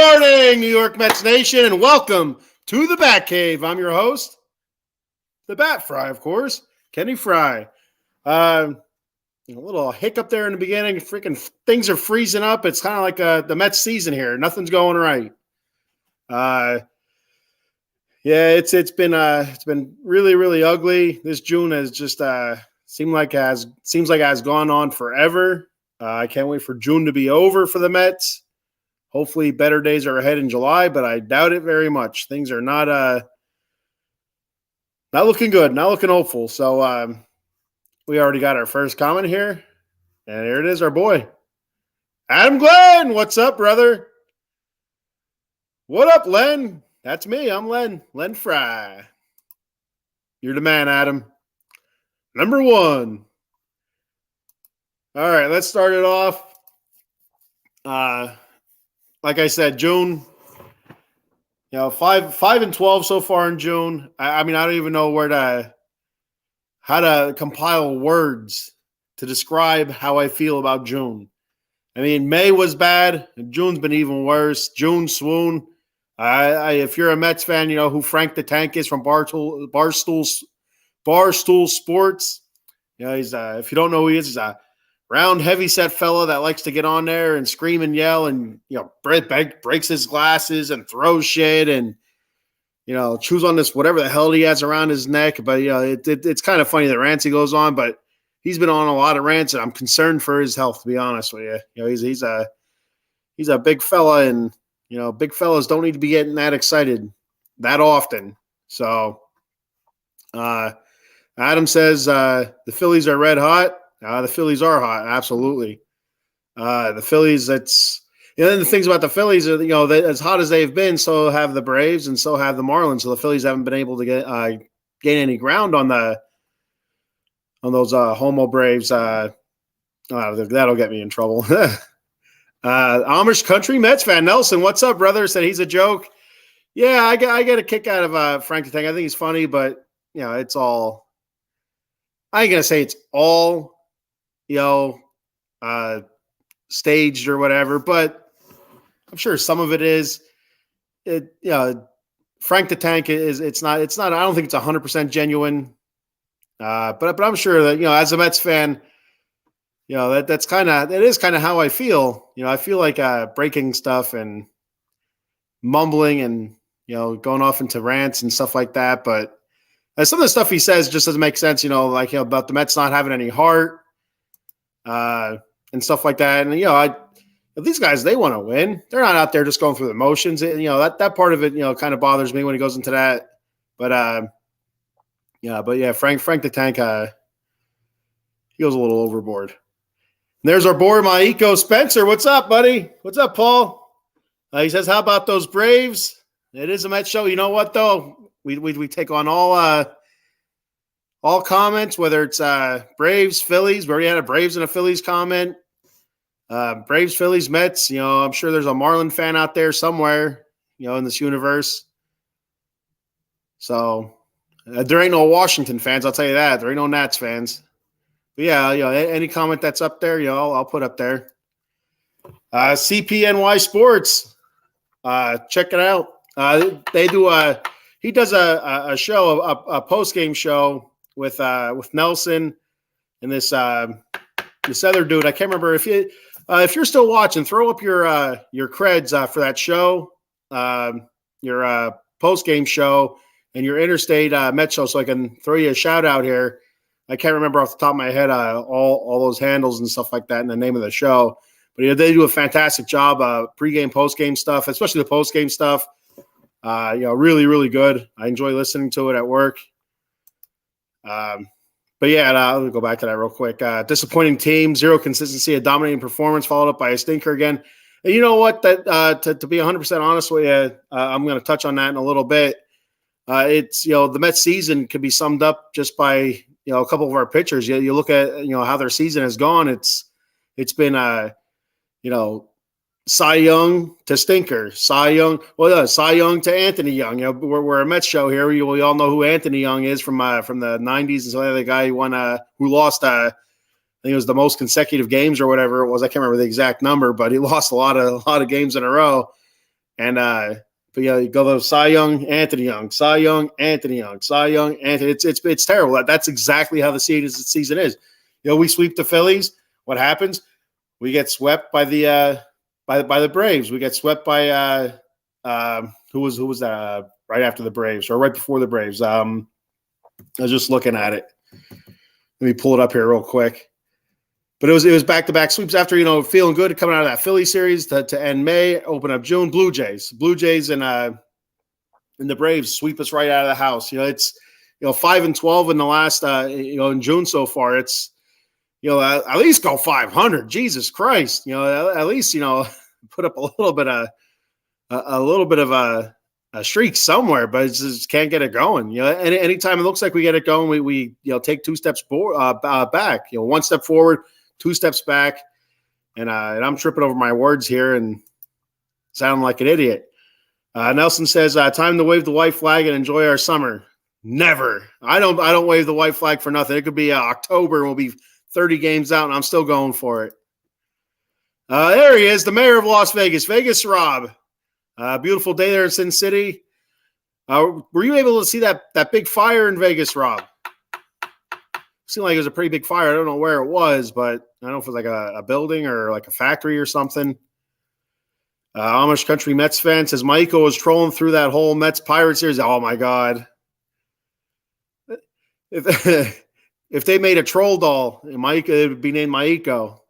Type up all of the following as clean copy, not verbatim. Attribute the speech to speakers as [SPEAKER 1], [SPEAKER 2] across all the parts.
[SPEAKER 1] morning, New York Mets Nation, and welcome to the Bat Cave. I'm your host, the Bat Fry, of course, Kenny Fry. A little hiccup there in the beginning. Freaking things are freezing up. It's kind of like the Mets season here. Nothing's going right. It's been really ugly. This June has just seems like it has gone on forever. I can't wait for June to be over for the Mets. Hopefully better days are ahead in July, but I doubt it very much. Things are not looking good, not looking hopeful. So we already got our first comment here. And here it is, our boy. Adam Glenn, what's up, brother? What up, Len? That's me. I'm Len Fry. You're the man, Adam. Number one. All right, let's start it off. Like I said, June, 5-12 so far in June. I mean, I don't even know how to compile words to describe how I feel about June. I mean, May was bad, and June's been even worse. June swoon. If you're a Mets fan, you know who Frank the Tank is from Barstool Sports. He's if you don't know who he is, he's a round, heavy-set fella that likes to get on there and scream and yell and, breaks his glasses and throws shit and, chews on this whatever the hell he has around his neck. But, it's kind of funny the rants he goes on, but he's been on a lot of rants, and I'm concerned for his health, to be honest with you. He's a big fella, and, big fellas don't need to be getting that excited that often. So, Adam says the Phillies are red hot. The Phillies are hot, absolutely. The Phillies, and the things about the Phillies are, as hot as they've been, so have the Braves and so have the Marlins. So the Phillies haven't been able to gain any ground on those homo Braves. That'll get me in trouble. Amish country Mets fan Nelson, what's up, brother? Said he's a joke. Yeah, I get a kick out of Frank the Tank. I think he's funny, but it's all. I ain't gonna say it's all. Staged or whatever, but I'm sure some of it is. Frank the Tank is. It's not. I don't think it's 100% genuine. But I'm sure that as a Mets fan, that's kind of how I feel. I feel like breaking stuff and mumbling and going off into rants and stuff like that. But some of the stuff he says just doesn't make sense. About the Mets not having any heart. And stuff like that. And, these guys, they want to win. They're not out there just going through the motions. That part of it, kind of bothers me when he goes into that. But Frank the Tank, he goes a little overboard. And there's our boy, Maiko Spencer. What's up, buddy? What's up, Paul? He says, how about those Braves? It is a Mets show. You know what, though? We take on all comments, whether it's Braves, Phillies. We already had a Braves and a Phillies comment. Braves, Phillies, Mets. I'm sure there's a Marlin fan out there somewhere, in this universe. So there ain't no Washington fans, I'll tell you that. There ain't no Nats fans. But any comment that's up there, I'll put up there. CPNY Sports. Check it out. He does a show, a post-game show with Nelson and this other dude. I can't remember if you're still watching. Throw up your creds for that show, your post game show, and your Interstate Met show, so I can throw you a shout out here. I can't remember off the top of my head all those handles and stuff like that and the name of the show, but they do a fantastic job. Pregame, post game stuff, especially the post game stuff. Really good. I enjoy listening to it at work. I'll go back to that real quick. Disappointing team, zero consistency, a dominating performance, followed up by a stinker again. And you know what? That to be 100% honest with you, I'm going to touch on that in a little bit. It's the Mets season could be summed up just by a couple of our pitchers. You look at how their season has gone. It's been Cy Young to stinker, Cy Young to Anthony Young. We're a Mets show here. We all know who Anthony Young is from the 90s. And so the guy who lost, I think it was the most consecutive games or whatever it was. I can't remember the exact number, but he lost a lot of games in a row. And but yeah, you go to Cy Young, Anthony Young, Cy Young, Anthony Young, Cy Young, Anthony. It's terrible. That's exactly how the season is. We sweep the Phillies. What happens? We get swept by the by the Braves. We get swept by who was that right after the Braves or right before the Braves? I was just looking at it. Let me pull it up here real quick. But it was back-to-back sweeps after, feeling good coming out of that Philly series to end May, open up June. Blue Jays and the Braves sweep us right out of the house. It's 5-12 in the last in June so far. It's at least go 500. Jesus Christ. At least put up a little bit of a streak somewhere, but it just can't get it going. Anytime it looks like we get it going, we take 2 steps back. 1 step forward, 2 steps back, and I'm tripping over my words here and sounding like an idiot. Nelson says, "Time to wave the white flag and enjoy our summer." Never. I don't wave the white flag for nothing. It could be October and we'll be 30 games out, and I'm still going for it. There he is, the mayor of Las Vegas, Vegas Rob. Beautiful day there in Sin City. Were you able to see that big fire in Vegas, Rob? Seemed like it was a pretty big fire. I don't know where it was, but I don't know if it was like a building or like a factory or something. Amish Country Mets fan says Maiko was trolling through that whole Mets Pirates series. Oh my God. If they made a troll doll, it would be named Maiko.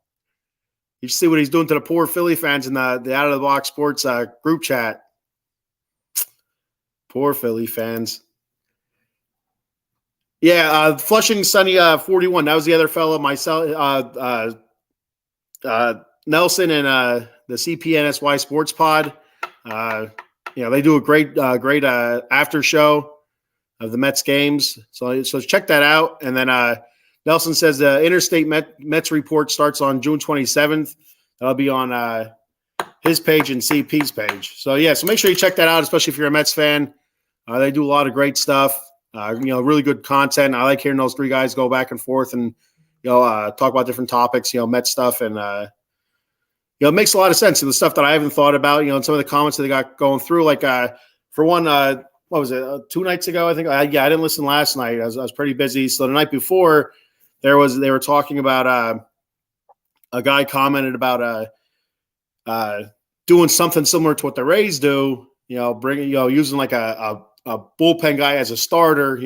[SPEAKER 1] You see what he's doing to the poor Philly fans in the Out of the Box Sports group chat. Poor Philly fans. Yeah, Flushing Sunny 41. That was the other fellow. Myself, Nelson, and the CPNSY Sports Pod. They do a great after show of the Mets games. So check that out. And then Nelson says the Interstate Mets report starts on June 27th. That'll be on his page and CP's page. So make sure you check that out, especially if you're a Mets fan. They do a lot of great stuff. Really good content. I like hearing those 3 guys go back and forth and talk about different topics. Mets stuff, and it makes a lot of sense. And the stuff that I haven't thought about. And some of the comments that they got going through. Like for one, what was it? 2 nights ago, I think. I didn't listen last night. I was pretty busy. So the night before, they were talking about a guy commented about doing something similar to what the Rays do. Using like a bullpen guy as a starter,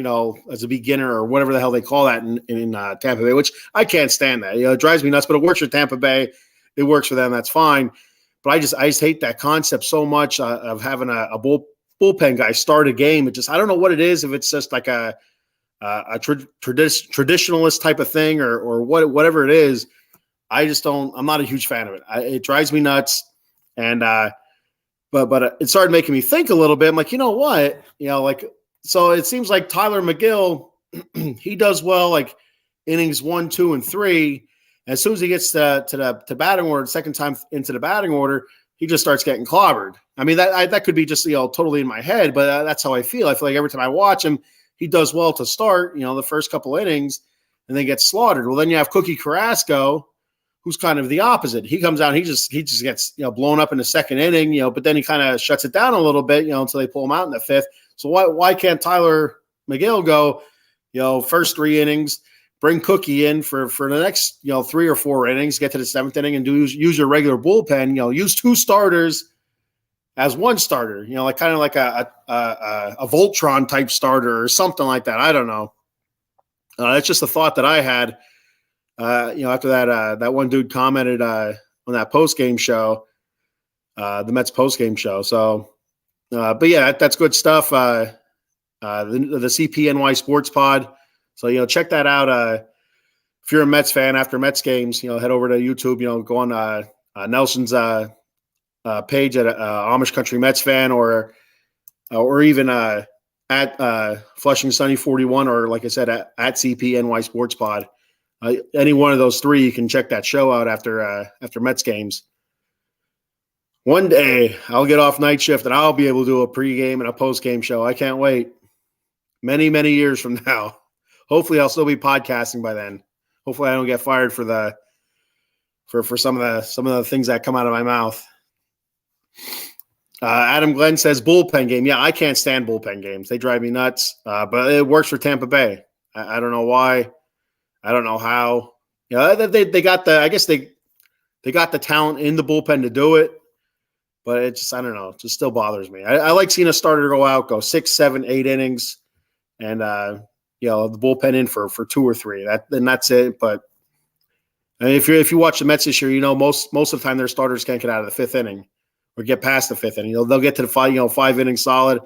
[SPEAKER 1] as a beginner or whatever the hell they call that in Tampa Bay, which I can't stand that. It drives me nuts, but it works for Tampa Bay. It works for them. That's fine. But I just hate that concept so much of having a bullpen guy start a game. I don't know what it is. If it's just like a traditionalist type of thing or whatever it is, I'm not a huge fan of it. It drives me nuts. And, but it started making me think a little bit. I'm like, you know what? So it seems like Tyler McGill, he does well, like innings 1, 2, and 3. As soon as he gets to batting order, second time into the batting order, he just starts getting clobbered. I mean, that could be just totally in my head, but that's how I feel. I feel like every time I watch him, he does well to start, the first couple innings, and then gets slaughtered. Well, then you have Cookie Carrasco, who's kind of the opposite. He comes out, he just gets blown up in the second inning, but then he kind of shuts it down a little bit, until they pull him out in the 5th. So why can't Tyler McGill go, first 3 innings, bring Cookie in for the next 3 or 4 innings, get to the 7th inning, and use your regular bullpen. Use 2 starters as 1 starter. Like kind of like a Voltron type starter or something like that. I don't know. That's just a thought that I had. After that one dude commented on that post-game show, the Mets post-game show. So, but yeah, that's good stuff. The CPNY Sports Pod. So, check that out. If you're a Mets fan after Mets games, head over to YouTube, go on Nelson's page at Amish Country Mets fan or even at Flushing Sunny 41, or like I said, at CPNY Sports Pod. Any one of those 3, you can check that show out after Mets games. One day I'll get off night shift and I'll be able to do a pregame and a postgame show. I can't wait. Many, many years from now. Hopefully I'll still be podcasting by then. Hopefully I don't get fired for some of the things that come out of my mouth. Adam Glenn says bullpen game. Yeah, I can't stand bullpen games. They drive me nuts. But it works for Tampa Bay. I don't know why. I don't know how. They got the. I guess they got the talent in the bullpen to do it. But it just, I don't know. It just still bothers me. I like seeing a starter go out, go 6, 7, 8 innings, and the bullpen in for 2 or 3. That's it. But if you watch the Mets this year, most of the time their starters can't get out of the 5th inning or get past the 5th inning. They'll get to the 5 innings solid,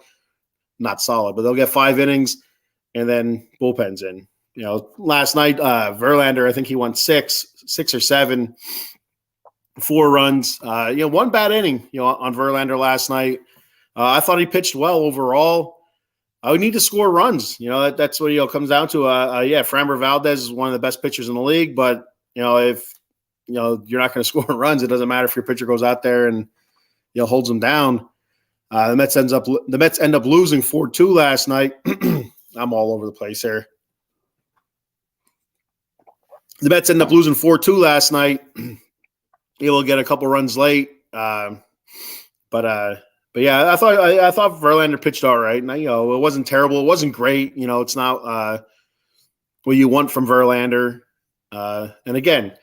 [SPEAKER 1] not solid, but they'll get 5 innings and then bullpens in. Last night Verlander, I think he won 6 or 7. 4 runs. 1 bad inning, on Verlander last night. I thought he pitched well overall. We need to score runs. That's what it comes down to. Framber Valdez is one of the best pitchers in the league, but if you're not going to score runs, it doesn't matter if your pitcher goes out there and holds them down. The Mets end up losing 4-2 last night. I'm all over the place here. The Mets end up losing 4-2 last night. Able to get a couple runs late, but yeah, I thought Verlander pitched all right. And it wasn't terrible, it wasn't great. It's not what you want from Verlander. And again,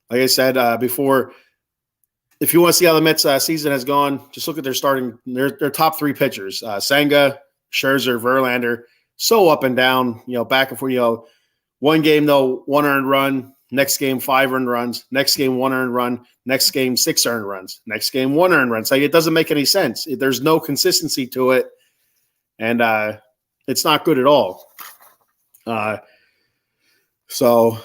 [SPEAKER 1] like I said before, if you want to see how the Mets season has gone, just look at their top 3 pitchers: Senga, Scherzer, Verlander. So up and down, back and forth. One game though, 1 earned run. Next game, 5 earned runs. Next game, 1 earned run. Next game, 6 earned runs. Next game, 1 earned run. So it doesn't make any sense. There's no consistency to it, and it's not good at all. So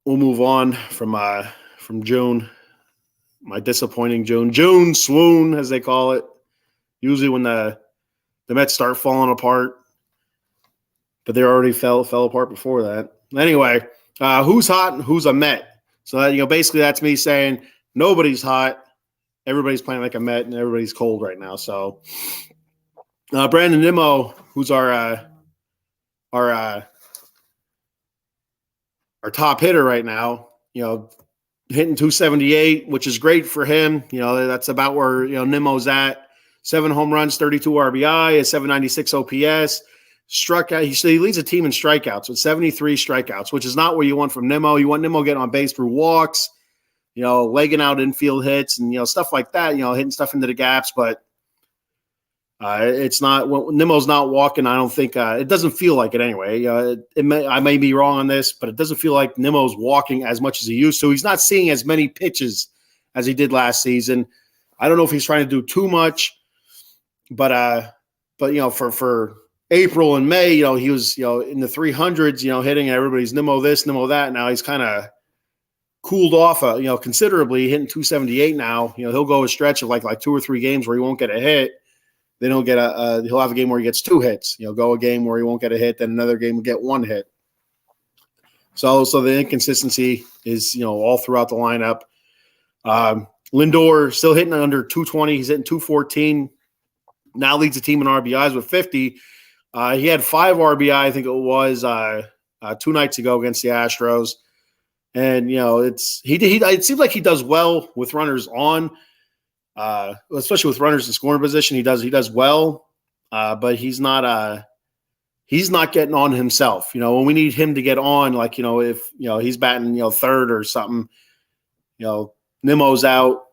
[SPEAKER 1] we'll move on from June. My disappointing June. June swoon, as they call it. Usually when the Mets start falling apart. But they already fell apart before that. Anyway, who's hot and who's a Met? So that, basically that's me saying nobody's hot, everybody's playing like a Met, and everybody's cold right now. So Brandon Nimmo, who's our top hitter right now, hitting 278, which is great for him. That's about where Nimmo's at. 7 home runs, 32 RBI, a 796 OPS. Struck out. He leads a team in strikeouts with 73 strikeouts, which is not what you want from Nimmo. You want Nimmo getting on base through walks, legging out infield hits and, stuff like that, hitting stuff into the gaps. But it's not – Nimmo's not walking. I don't think it doesn't feel like it anyway. I may be wrong on this, but it doesn't feel like Nimmo's walking as much as he used to. He's not seeing as many pitches as he did last season. I don't know if he's trying to do too much, but for April and May, he was, in the 300s, hitting everybody's Nimmo this, Nimmo that. Now he's kind of cooled off, considerably, hitting 278 now. He'll go a stretch of like 2 or 3 games where he won't get a hit. Then he'll have a game where he gets 2 hits. Go a game where he won't get a hit, then another game will get 1 hit. So the inconsistency is, all throughout the lineup. Lindor still hitting under 220. He's hitting 214. Now leads the team in RBIs with 50. He had 5 RBI, I think it was 2 nights ago against the Astros, and it seems like he does well with runners on, especially with runners in scoring position. He does well, but he's not getting on himself. When we need him to get on, if he's batting 3rd or something, Nimmo's out,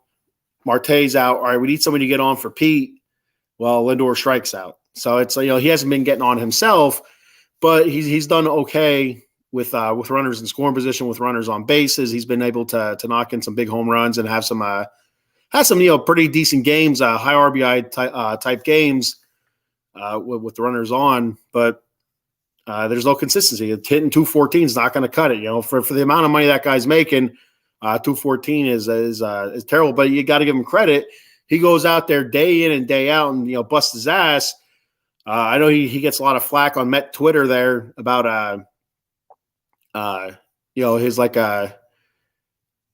[SPEAKER 1] Marte's out. All right, we need somebody to get on for Pete. Well, Lindor strikes out. So it's he hasn't been getting on himself, but he's done okay with runners in scoring position, with runners on bases. He's been able to knock in some big home runs and have some pretty decent games, high RBI type games with the runners on. But there's no consistency. Hitting 214 is not going to cut it. For the amount of money that guy's making, 214 is terrible. But you got to give him credit. He goes out there day in and day out and busts his ass. I know he gets a lot of flack on Met Twitter there about his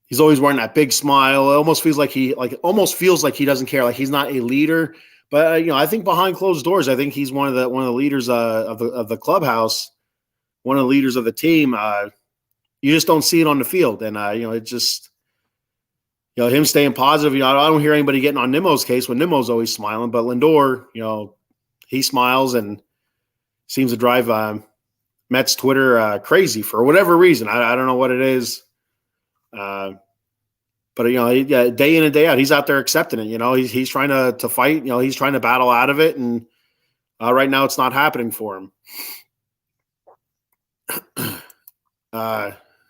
[SPEAKER 1] he's always wearing that big smile. It almost feels like he doesn't care, like he's not a leader. But I think behind closed doors, I think he's one of the leaders of the clubhouse, one of the leaders of the team. You just don't see it on the field, and it just him staying positive. I don't hear anybody getting on Nimmo's case when Nimmo's always smiling, but Lindor, he smiles and seems to drive Mets Twitter crazy for whatever reason. I don't know what it is. But day in and day out, he's out there accepting it. He's trying to fight. He's trying to battle out of it, and right now it's not happening for him.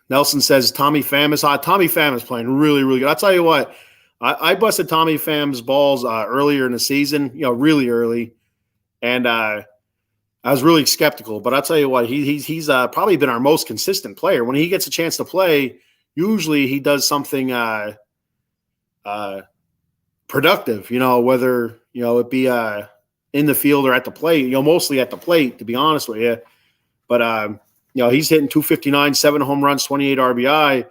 [SPEAKER 1] Nelson says Tommy Pham is hot. Tommy Pham is playing really, really good. I'll tell you what, I busted Tommy Pham's balls earlier in the season, really early, and I was really skeptical. But I'll tell you what, he's probably been our most consistent player. When he gets a chance to play, usually he does something productive. Whether it be in the field or at the plate. Mostly at the plate, to be honest with you. But he's hitting 259, 7 home runs, 28 RBI.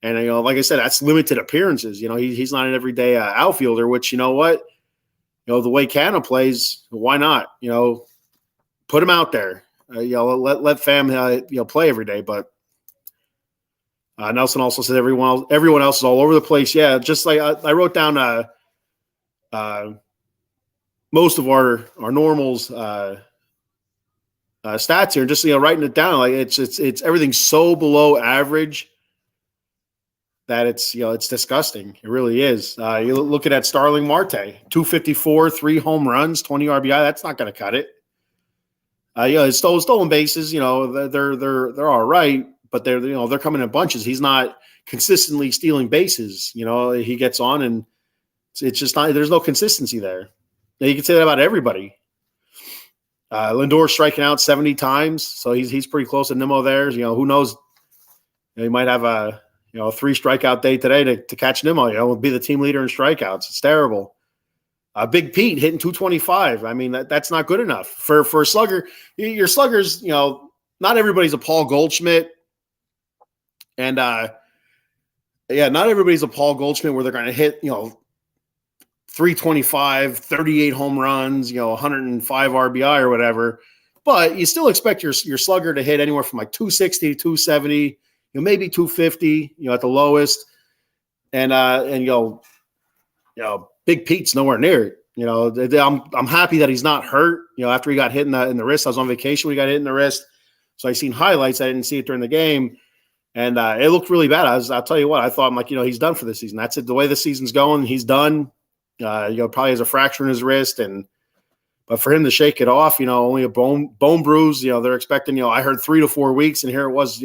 [SPEAKER 1] And, like I said, that's limited appearances. He's not an everyday outfielder, which, the way Canha plays, why not? Put him out there. Let Pham, play every day. But Nelson also said everyone else is all over the place. Yeah, just like I wrote down most of our normals stats here, just writing it down. Like it's everything's so below average that it's disgusting. It really is. You're looking at Starling Marte, 254, 3 home runs, 20 RBI. That's not going to cut it. It's stolen bases. They're all right, but they're coming in bunches. He's not consistently stealing bases. He gets on and it's just not. There's no consistency there. Now, you can say that about everybody. Lindor striking out 70 times, so he's pretty close to Nimmo there. Who knows? He might have a 3 strikeout day today to catch Nimmo. Will be the team leader in strikeouts. It's terrible. Big Pete hitting 225. I mean that's not good enough for a slugger. Your sluggers, not everybody's a Paul Goldschmidt, and not everybody's a Paul Goldschmidt where they're going to hit 325, 38 home runs, 105 RBI or whatever. But you still expect your slugger to hit anywhere from like 260 to 270, maybe 250, at the lowest. And Big Pete's nowhere near it. I'm happy that he's not hurt. After he got hit in the wrist, I was on vacation. We got hit in the wrist, so I seen highlights. I didn't see it during the game, and it looked really bad. I'll tell you what, I thought he's done for the season. That's it. The way the season's going, he's done. Probably has a fracture in his wrist, but for him to shake it off, only a bone bruise. They're expecting. I heard 3 to 4 weeks, and here it was.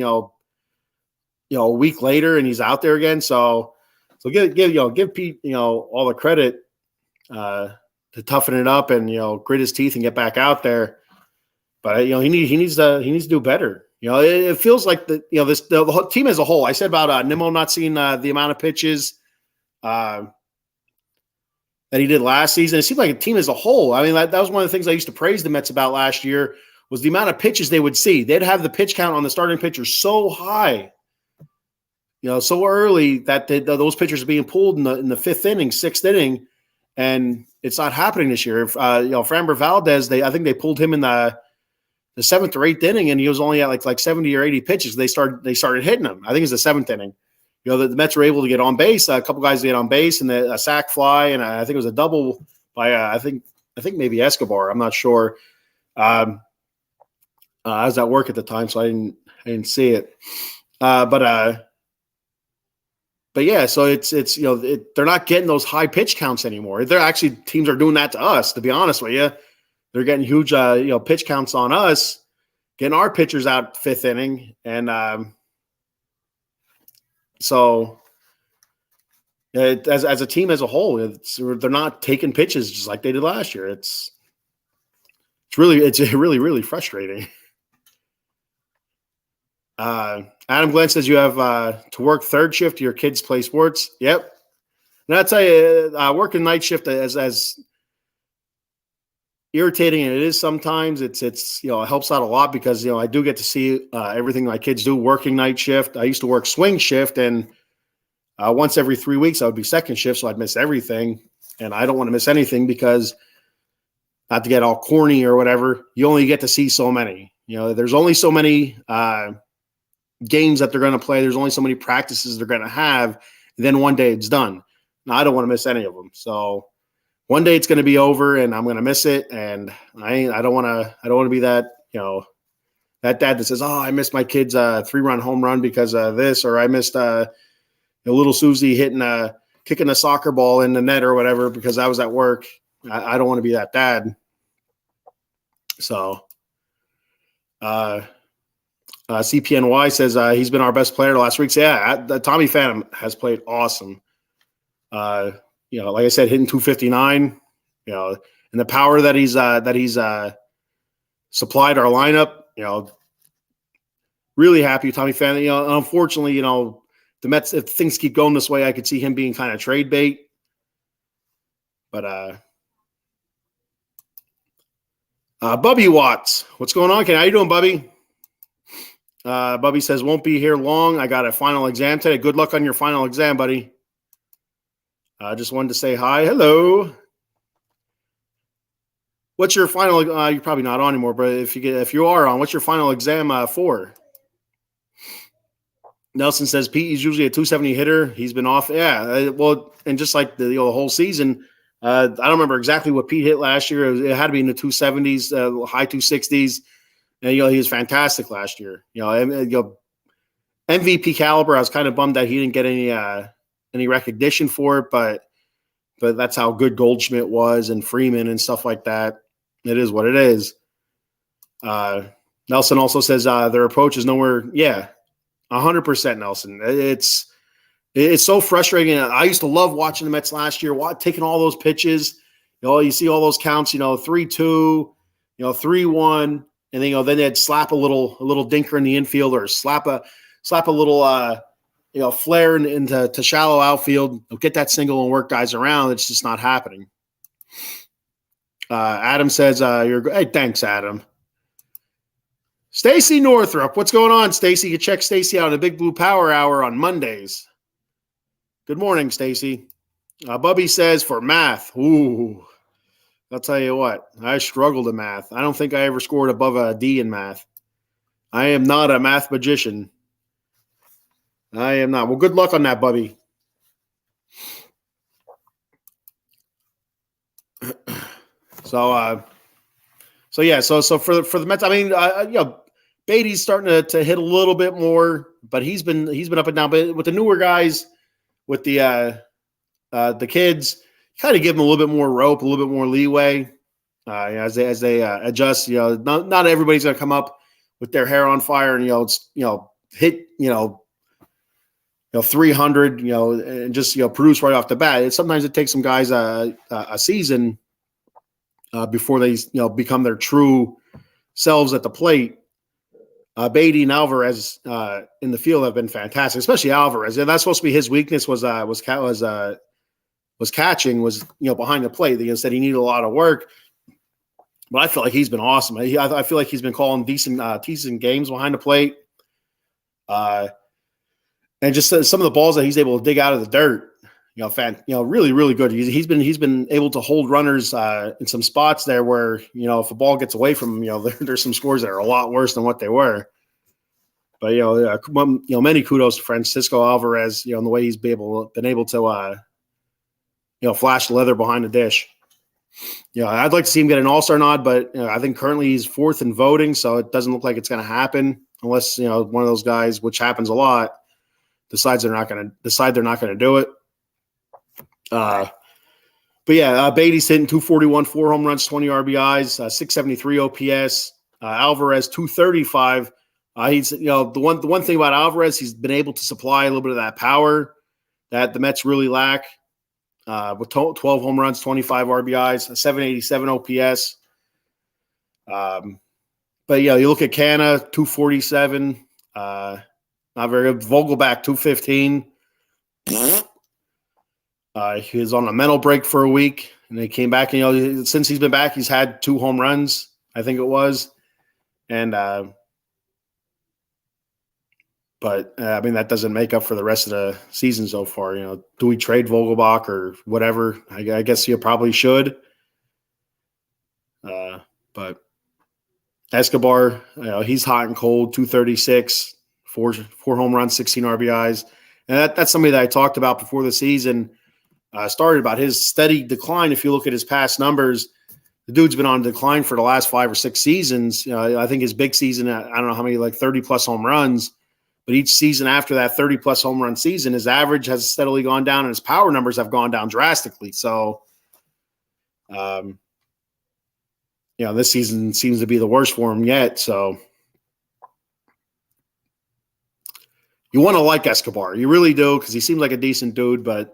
[SPEAKER 1] A week later, and he's out there again. So give Pete all the credit to toughen it up and grit his teeth and get back out there. But he needs to do better. It feels like the whole team as a whole. I said about Nimmo not seeing the amount of pitches that he did last season. It seemed like a team as a whole. I mean, that was one of the things I used to praise the Mets about last year was the amount of pitches they would see. They'd have the pitch count on the starting pitchers so high, so early that those pitchers are being pulled in the 5th inning, 6th inning, and it's not happening this year. Framber Valdez, I think they pulled him in the 7th or 8th inning, and he was only at like 70 or 80 pitches. They started hitting him. I think it's the 7th inning. The Mets were able to get on base. A couple guys get on base, and a sac fly, and I think it was a double by I think maybe Escobar. I'm not sure. I was at work at the time, so I didn't see it. But yeah, so it's they're not getting those high pitch counts anymore. They're actually teams are doing that to us. To be honest with you, they're getting huge pitch counts on us, getting our pitchers out 5th inning, and so as a team as a whole, they're not taking pitches just like they did last year. It's really frustrating. Adam Glenn says you have to work 3rd shift. Your kids play sports. Yep. And I'll tell you, working night shift as irritating and it is sometimes, it's it helps out a lot because I do get to see everything my kids do working night shift. I used to work swing shift, and once every 3 weeks I would be 2nd shift, so I'd miss everything, and I don't want to miss anything because, not to get all corny or whatever, you only get to see so many. There's only so many games that they're going to play. There's only so many practices they're going to have, And then one day it's done. Now, I don't want to miss any of them. So one day it's going to be over, and I'm going to miss it. And I don't want to be that, that dad that says, "Oh, I missed my kid's 3-run home run because of this," or I missed little Susie kicking a soccer ball in the net or whatever because I was at work. I don't want to be that dad. So, CPNY says he's been our best player the last week. So yeah, Tommy Pham has played awesome. Like I said, hitting 259. And the power that he's supplied our lineup. Really happy, Tommy Pham. Unfortunately, the Mets, if things keep going this way, I could see him being kind of trade bait. But Bubby Watts, what's going on, Ken? How you doing, Bubby? Bubby says, won't be here long. I got a final exam today. Good luck on your final exam, buddy. I just wanted to say hi. Hello. What's your final? You're probably not on anymore, but if you are on, what's your final exam for? Nelson says Pete is usually a 270 hitter. He's been off. Yeah, well, and just like the whole season, I don't remember exactly what Pete hit last year. It had to be in the 270s, high 260s. And he was fantastic last year. MVP caliber. I was kind of bummed that he didn't get any recognition for it, but that's how good Goldschmidt was and Freeman and stuff like that. It is what it is. Nelson also says their approach is nowhere. Yeah, 100%, Nelson. It's so frustrating. I used to love watching the Mets last year, taking all those pitches. You see all those counts. 3-2, 3-1, and then they'd slap a little dinker in the infield or slap a little flare into shallow outfield. Get that single and work guys around. It's just not happening. Adam says hey, thanks, Adam. Stacy Northrup, what's going on, Stacy? You can check Stacy out in the Big Blue Power Hour on Mondays. Good morning, Stacy. Bubby says for math. Ooh, I'll tell you what. I struggled in math. I don't think I ever scored above a D in math. I am not a math magician. I am not. Well, good luck on that, Bubby. So for the Mets, I mean, Beatty's starting to hit a little bit more, but he's been up and down. But with the newer guys, with the kids, kind of give them a little bit more rope, a little bit more leeway as they adjust. Not everybody's gonna come up with their hair on fire and hit 300 and just produce right off the bat. Sometimes it takes some guys a season before they become their true selves at the plate. Beatty and Alvarez in the field have been fantastic, especially Alvarez. And that's supposed to be his weakness was catching, behind the plate. They said he needed a lot of work, but I feel like he's been awesome. I feel like he's been calling decent games behind the plate, and just some of the balls that he's able to dig out of the dirt. Really, really good. He's been able to hold runners in some spots there where if a ball gets away from him, there's some scores that are a lot worse than what they were. But many kudos to Francisco Alvarez, in the way he's been able to flash the leather behind the dish. I'd like to see him get an All-Star nod, but I think currently he's fourth in voting, so it doesn't look like it's going to happen unless one of those guys, which happens a lot, decides they're not going to do it. But yeah, Beatty's hitting 241, 4 home runs, 20 RBIs, 673 OPS. Alvarez 235. He's the one thing about Alvarez, he's been able to supply a little bit of that power that the Mets really lack. With 12 home runs, 25 RBIs, 787 OPS. But you look at Canna, 247. Not very good. Vogelback 215. He was on a mental break for a week, and he came back. Since he's been back, he's had 2 home runs, I think it was. And but I mean that doesn't make up for the rest of the season so far. Do we trade Vogelbach or whatever? I guess you probably should. But Escobar, he's hot and cold. 236, four home runs, 16 RBIs. And that's somebody that I talked about before the season started, about his steady decline. If you look at his past numbers, the dude's been on decline for the last 5 or 6 seasons. I think his big season, I don't know how many, like 30-plus home runs. But each season after that 30-plus home run season, his average has steadily gone down, and his power numbers have gone down drastically. So, this season seems to be the worst for him yet. So, you want to like Escobar. You really do, because he seems like a decent dude. And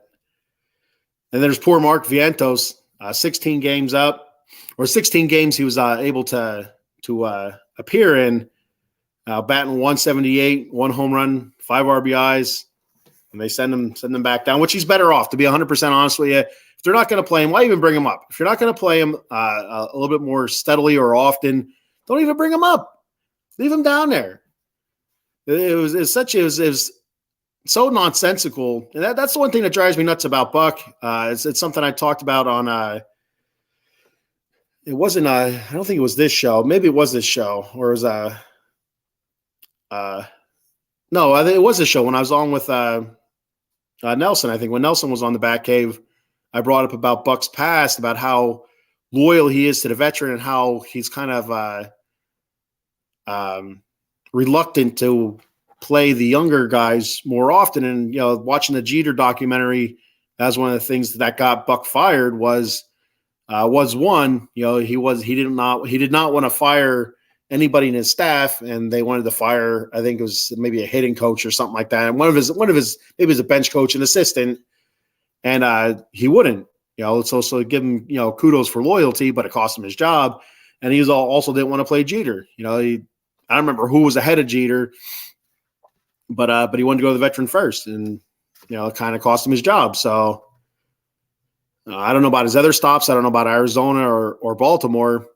[SPEAKER 1] there's poor Mark Vientos, 16 games up, or 16 games he was able to appear in. Batting 178, 1 home run, 5 RBIs, and they send him back down, which he's better off, to be 100% honest with you. If they're not going to play him, why even bring him up? If you're not going to play him a little bit more steadily or often, don't even bring him up. Leave him down there. It was so nonsensical, and that's the one thing that drives me nuts about Buck. It's something I talked about on. It wasn't. I don't think it was this show. Maybe it was this show, or it was no, I think it was a show when I was on with Nelson. I think when Nelson was on the Batcave, I brought up about Buck's past, about how loyal he is to the veteran and how he's kind of reluctant to play the younger guys more often. And watching the Jeter documentary, that was one of the things that got Buck fired. Was one, he did not want to fire anybody in his staff, and they wanted to fire, I think it was maybe a hitting coach or something like that. And one of his maybe it was a bench coach and assistant, and he wouldn't. So give him kudos for loyalty, but it cost him his job. And he also didn't want to play Jeter. I don't remember who was ahead of Jeter, but he wanted to go to the veteran first, and it kind of cost him his job. So I don't know about his other stops. I don't know about Arizona or Baltimore.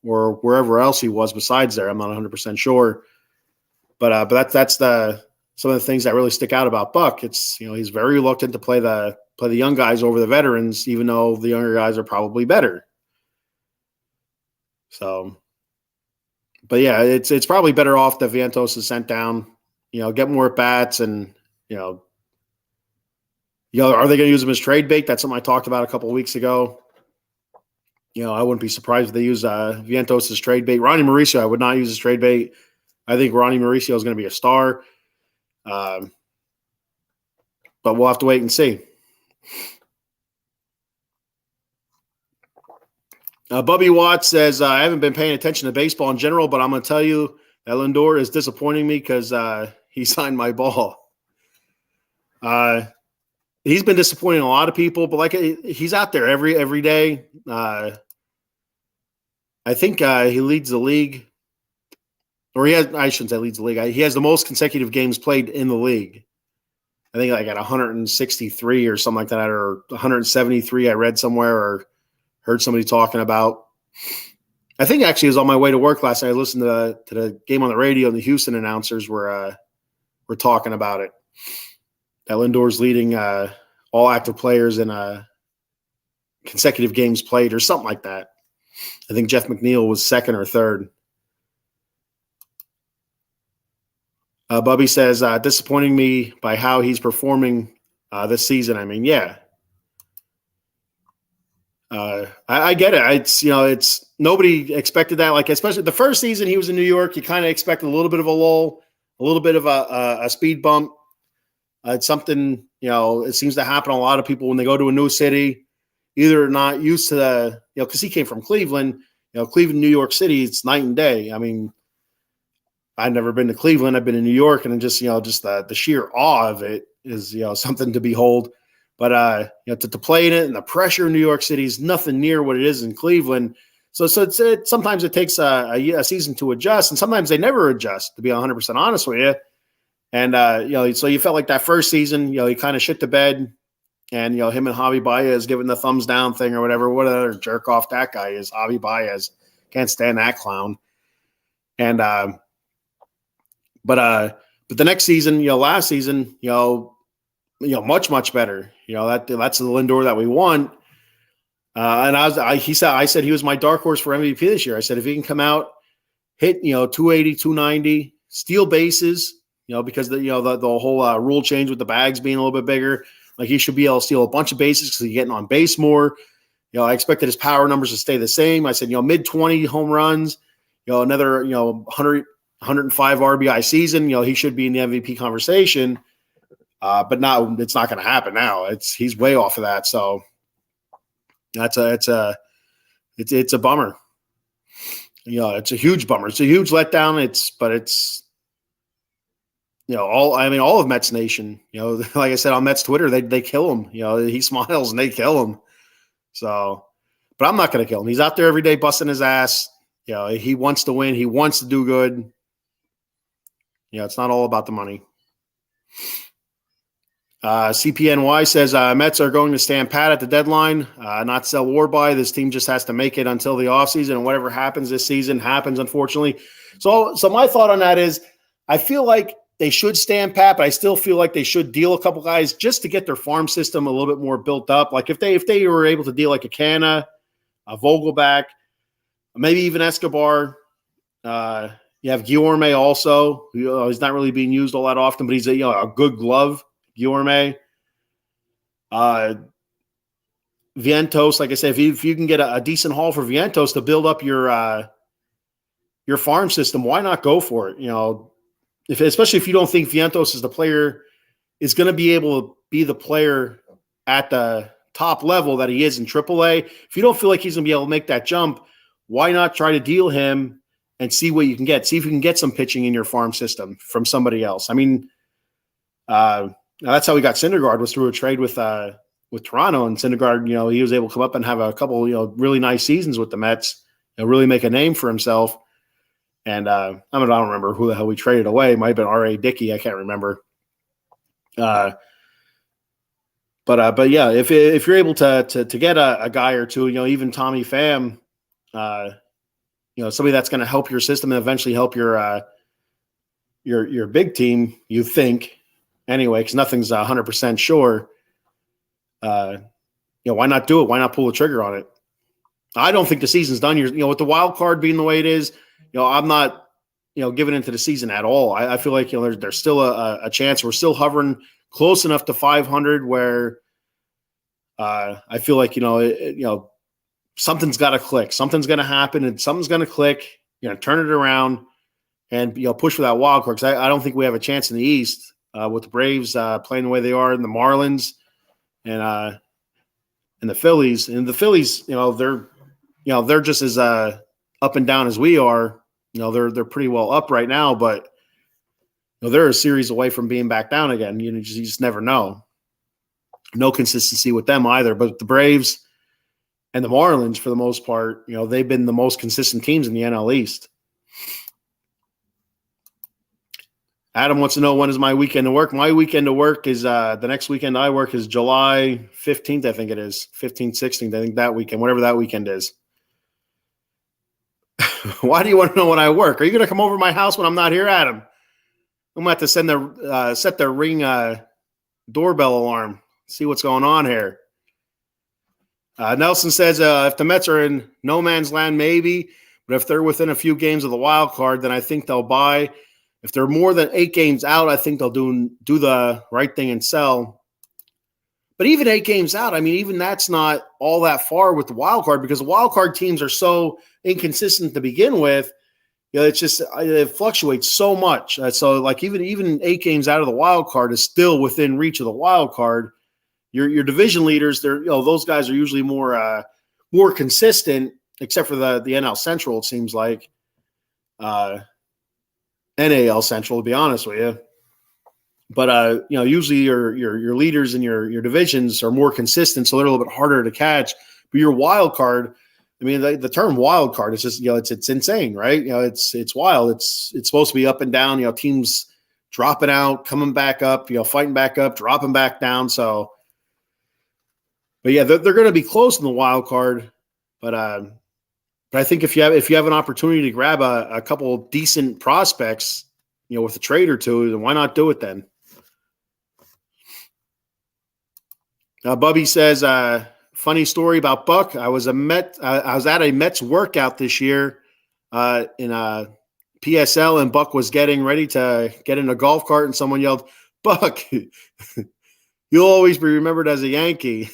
[SPEAKER 1] Or wherever else he was besides there. I'm not 100% sure. But that's some of the things that really stick out about Buck. It's, he's very reluctant to play the young guys over the veterans, even though the younger guys are probably better. So, but yeah, it's probably better off that Vientos is sent down, get more at bats, and, are they going to use him as trade bait? That's something I talked about a couple of weeks ago. I wouldn't be surprised if they use Vientos as trade bait. Ronnie Mauricio, I would not use as trade bait. I think Ronnie Mauricio is going to be a star. But we'll have to wait and see. Bubby Watts says, I haven't been paying attention to baseball in general, but I'm going to tell you that Lindor is disappointing me because he signed my ball. He's been disappointing a lot of people, but he's out there every day. I think he leads the league, or I shouldn't say leads the league. He has the most consecutive games played in the league. I think at 163 or something like that, or 173 I read somewhere or heard somebody talking about. I think actually it was on my way to work last night. I listened to the game on the radio, and the Houston announcers were talking about it. That Lindor's leading all active players in consecutive games played or something like that. I think Jeff McNeil was second or third. Bubby says, disappointing me by how he's performing this season. I mean, yeah. I get it. It's nobody expected that. Especially the first season he was in New York, you kind of expected a little bit of a lull, a little bit of a speed bump. It's something, it seems to happen to a lot of people when they go to a new city. Either not used to because he came from Cleveland, Cleveland, New York City, it's night and day. I mean, I've never been to Cleveland. I've been in New York, and just the sheer awe of it is, something to behold. But, to play in it and the pressure in New York City is nothing near what it is in Cleveland. So sometimes it takes a season to adjust, and sometimes they never adjust, to be 100% honest with you. And, so you felt like that first season, he kind of shit the bed. And, him and Javi Baez giving the thumbs down thing or whatever, what other jerk off that guy is, Javi Baez. Can't stand that clown. And, but the next season, last season, much, much better. That's the Lindor that we want. And I said he was my dark horse for MVP this year. I said, if he can come out, hit, 280, 290, steal bases, because the whole rule change with the bags being a little bit bigger. Like he should be able to steal a bunch of bases because he's getting on base more. I expected his power numbers to stay the same. I said, mid-20 home runs, another, 100, 105 RBI season. He should be in the MVP conversation. But now it's not going to happen now. He's way off of that. So it's a bummer. It's a huge bummer. It's a huge letdown. But all of Mets Nation, like I said on Mets Twitter, they kill him. He smiles and they kill him. So, but I'm not going to kill him. He's out there every day busting his ass. He wants to win. He wants to do good. It's not all about the money. CPNY says Mets are going to stand pat at the deadline, not sell or buy. This team just has to make it until the offseason, and whatever happens this season happens, unfortunately. So my thought on that is I feel like they should stand pat, but I still feel like they should deal a couple guys just to get their farm system a little bit more built up. Like if they were able to deal like a Canna, a Vogelback, maybe even Escobar. You have Guillorme also. He's not really being used all that often, but he's a good glove. Guillorme. Vientos, like I said, if you can get a decent haul for Vientos to build up your farm system, why not go for it? Especially if you don't think Vientos is the player, is going to be able to be the player at the top level that he is in AAA. If you don't feel like he's going to be able to make that jump, why not try to deal him and see what you can get? See if you can get some pitching in your farm system from somebody else. I mean, that's how we got Syndergaard, was through a trade with Toronto, and Syndergaard, he was able to come up and have a couple, really nice seasons with the Mets, really make a name for himself. And I don't remember who the hell we traded away. It might have been R.A. Dickey. I can't remember. But yeah, if you're able to get a guy or two, even Tommy Pham, somebody that's going to help your system and eventually help your big team, you think, anyway, because nothing's 100% sure. Why not do it? Why not pull the trigger on it? I don't think the season's done. With the wild card being the way it is, I'm not, giving into the season at all. I feel like, there's still a chance. We're still hovering close enough to 500 where I feel like, something's got to click. Something's going to happen and something's going to click, turn it around and, push for that wild card. Because I don't think we have a chance in the East with the Braves playing the way they are, and the Marlins and the Phillies. And the Phillies, they're just as up and down as we are. They're pretty well up right now, but they're a series away from being back down again. You just never know. No consistency with them either. But the Braves and the Marlins, for the most part, they've been the most consistent teams in the NL East. Adam wants to know, when is my weekend to work? My weekend to work is the next weekend I work is July 15th, I think it is. 15th, 16th, I think that weekend, whatever that weekend is. Why do you want to know when I work? Are you going to come over to my house when I'm not here, Adam? I'm going to have to set the Ring doorbell alarm, see what's going on here. Nelson says, if the Mets are in no man's land, maybe. But if they're within a few games of the wild card, then I think they'll buy. If they're more than 8 games out, I think they'll do the right thing and sell. But even 8 games out, I mean, even that's not all that far with the wild card, because the wild card teams are so inconsistent to begin with. It's just, it fluctuates so much. So like even 8 games out of the wild card is still within reach of the wild card. Your division leaders, those guys are usually more consistent, except for the NL Central, it seems like. NAL Central, to be honest with you. But usually your leaders in your divisions are more consistent, so they're a little bit harder to catch. But your wild card, I mean, the term wild card is just, it's insane, right? It's wild. It's supposed to be up and down. Teams dropping out, coming back up, fighting back up, dropping back down. So, but yeah, they're going to be close in the wild card. But I think if you have an opportunity to grab a couple decent prospects, with a trade or two, then why not do it then? Bubby says, funny story about Buck. I was at a Mets workout this year in PSL, and Buck was getting ready to get in a golf cart, and someone yelled, "Buck, you'll always be remembered as a Yankee."